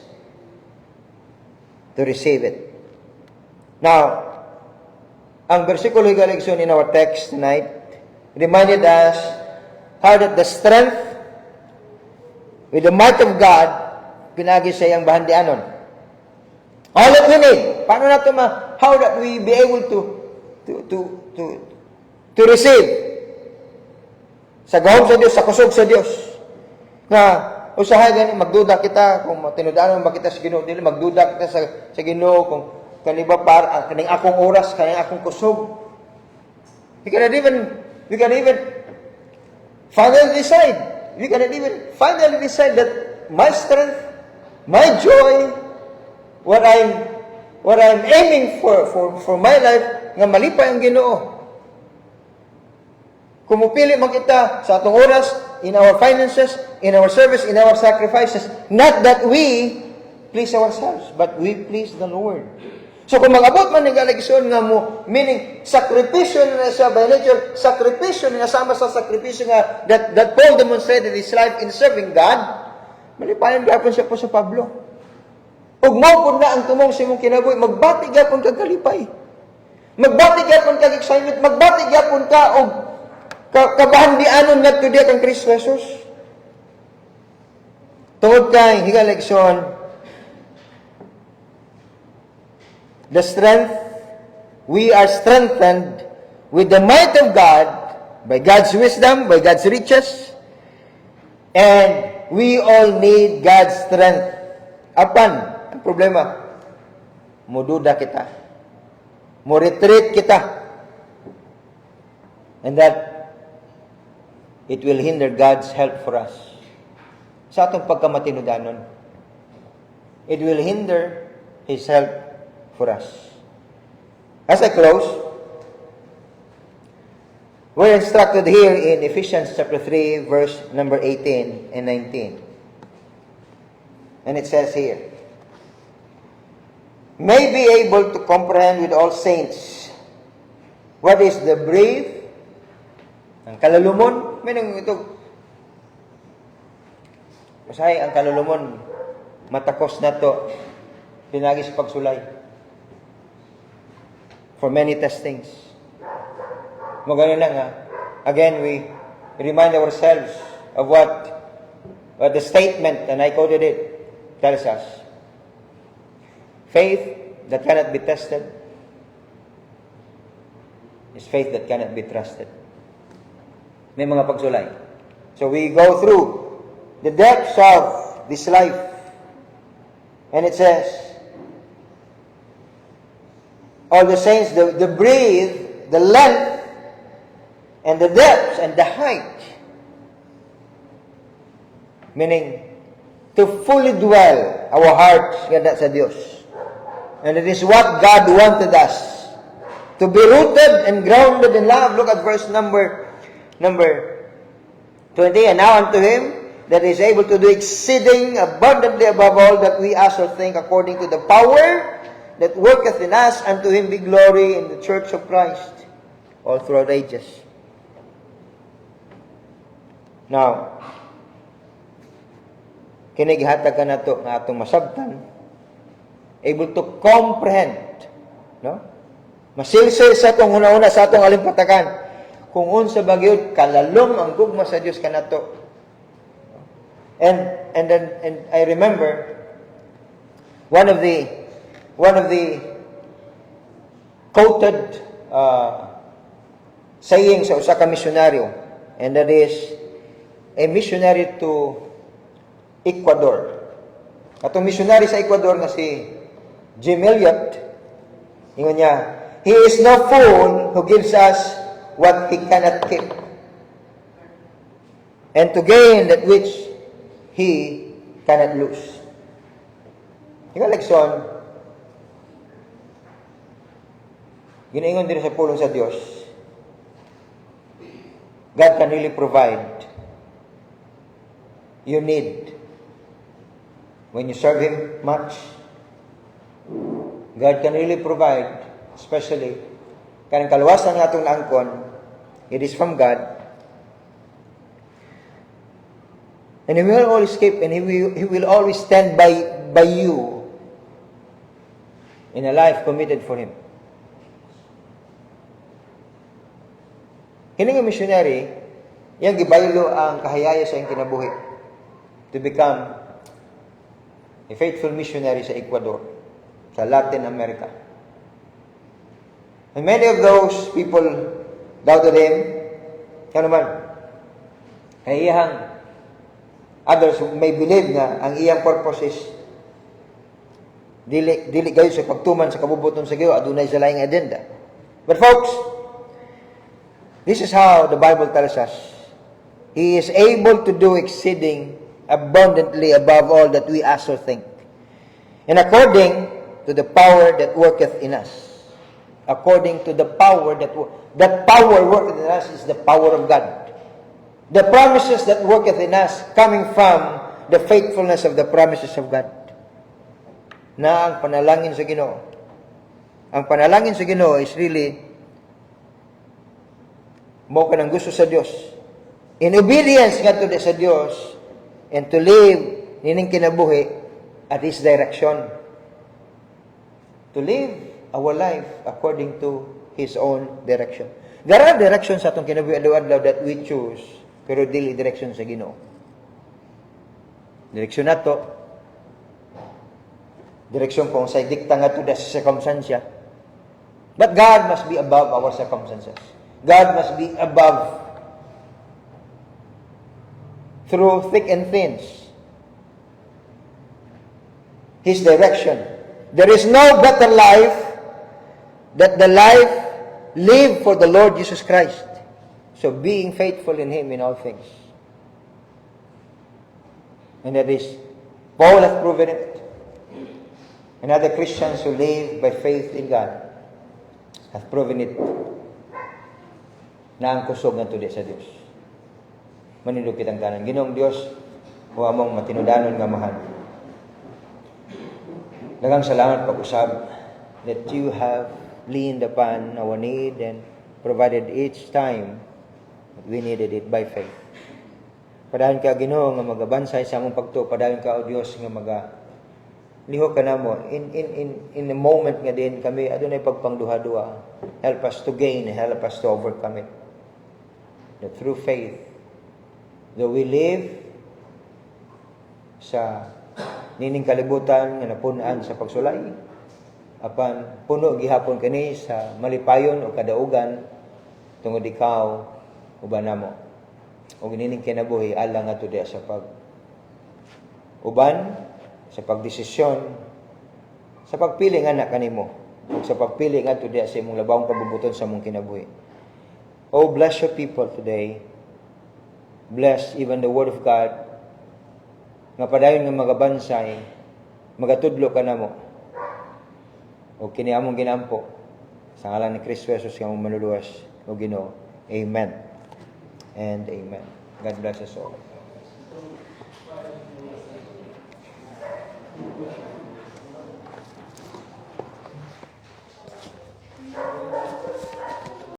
to receive it. Now, ang versikulo higaligson in our text tonight reminded us how that the strength with the might of God pinagi sa iyang bahandianon. All that we need. Paano nato how that we be able to receive sa gahom sa Dios, sa kusog sa Dios. Nga, usahay gani, magduda kita, kung tinudaan ba kita sa Ginoo, dili magduda kita sa Ginoo, kung kaniba para, kaning akong oras, kaning akong kusog. We cannot even finally decide. We cannot even finally decide that my strength, my joy, what I'm aiming for my life, nga malipay ang Ginoo. Kumupili man kita sa atong oras, in our finances, in our service, in our sacrifices, not that we please ourselves, but we please the Lord. So kung mag-abot man ng galigson nga mo, meaning sakripisyo na siya by nature, sakripisyo na sama sa sakripisyo nga that Paul demonstrated his life in serving God, malipayan gapon siya po sa Pablo. Ug mao pud na ang tumong sa imong kinabuhi, magbati gapon kag kalipay. Magbati gapon kag excitement, magbati gapon ka og kabahandianon ngadto diya kang Kristo Jesus. Tungod kay higaligson, the strength, we are strengthened with the might of God, by God's wisdom, by God's riches, and we all need God's strength. Apan, ang problema, mududa kita, mo-retreat kita, and that it will hinder God's help for us. Sa atong pagkamatinudanon, it will hinder His help for us. As I close, we're instructed here in Ephesians chapter 3, verse number 18 and 19. And it says here, may be able to comprehend with all saints what is the breadth, ang kalalumon, may nang ito, usahay ang kalulumon, matakos na to, pinagi sa pagsulay. For many testings. Magano lang ha. Again, we remind ourselves of what But the statement, and I quoted it, tells us, faith that cannot be tested is faith that cannot be trusted. May mga pagsulay. So we go through the depths of this life. And it says, all the saints, the breadth, the length, and the depths, and the height. Meaning, to fully dwell our hearts ganda sa Diyos. And it is what God wanted us. To be rooted and grounded in love. Look at verse number 20. And now unto Him that is able to do exceeding abundantly above all that we ask or think, according to the power that worketh in us, unto Him be glory in the church of Christ all throughout ages. Now, kinigihatag ka na ito na atong masabtan, able to comprehend, no? Masilsil sa atong una-una sa atong alimpatakan, kung unsa bagyod kalalom ang gugma sa Dios kanato. And I remember one of the quoted saying sa usa ka misyonaryo, and that is a missionary to Ecuador. Atong missionary sa Ecuador nga si Jim Elliot, ingon niya, he is no fool who gives us what he cannot keep, and to gain that which he cannot lose. Ikaw, Lexon, ginaingon din sa pulong sa Diyos, God can really provide you need. When you serve Him much, God can really provide, especially kanang kaluwasan ng atong angkon, it is from God. And He will always keep, and He will always stand by you in a life committed for Him. Hining missionary, yang gibaylo ang kahayaya sa iyang kinabuhi to become a faithful missionary sa Ecuador, sa Latin America. And many of those people doubted him. Kaya naman, ay iyang others may believe nga ang iyang purpose is dili gayon sa pagtuman sa kabubuton sa Ginoo, adunay sa laing agenda. But folks, this is how the Bible tells us. He is able to do exceeding abundantly above all that we ask or think. And according to the power that worketh in us. According to the power that power worketh in us is the power of God. The promises that worketh in us coming from the faithfulness of the promises of God. Na ang panalangin sa Ginoo. Ang panalangin sa Ginoo is really mo ka ng gusto sa Dios. In obedience nga to sa Dios and to live nining kinabuhi at His direction. To live our life according to His own direction. There are directions sa atong kinabuhi adlaw-adlaw that we choose, pero dili direction sa Ginoo. Direksyon nato, direksyon kung sa dikta nga to sa circumstansya. But God must be above our circumstances. God must be above through thick and thin. His direction. There is no better life than the life lived for the Lord Jesus Christ. So being faithful in Him in all things. And that is, Paul has proven it. And other Christians who live by faith in God have proven it na ang kusog ng tudi sa Diyos. Manindog kitang tanan. Ginoong Diyos, huwa mong matinudanon nga mahal. Daghang salamat pag-usab that you have leaned upon our need and provided each time that we needed it by faith. Padayon ka, Ginoo, nga magabansay sa among pagtuo. Padayon ka, O Diyos, nga liho ka na mo. In a moment nga din kami, adunay pagpangduha-duha. Help us to gain, help us to overcome it. That through faith, though we live sa nining kalibutan nga napunan sa pagsulay. Apan puno gihapon kini sa malipayon o kadaugan tungod ikaw uban namo. O nining kinabuhi alang nga diya sa pag uban sa pagdesisyon sa pagpili nga anak kanimo ug sa pagpili nga diya sa imong labawong kabubuton sa imong kinabuhi. Oh, bless your people today. Bless even the word of God nga padayon nga magabansay, magatudlo ka namo. O kini among ginampo sa ngalan ni Kristo Jesus nga among manluluwas o Ginoo. Amen and amen. God bless us all.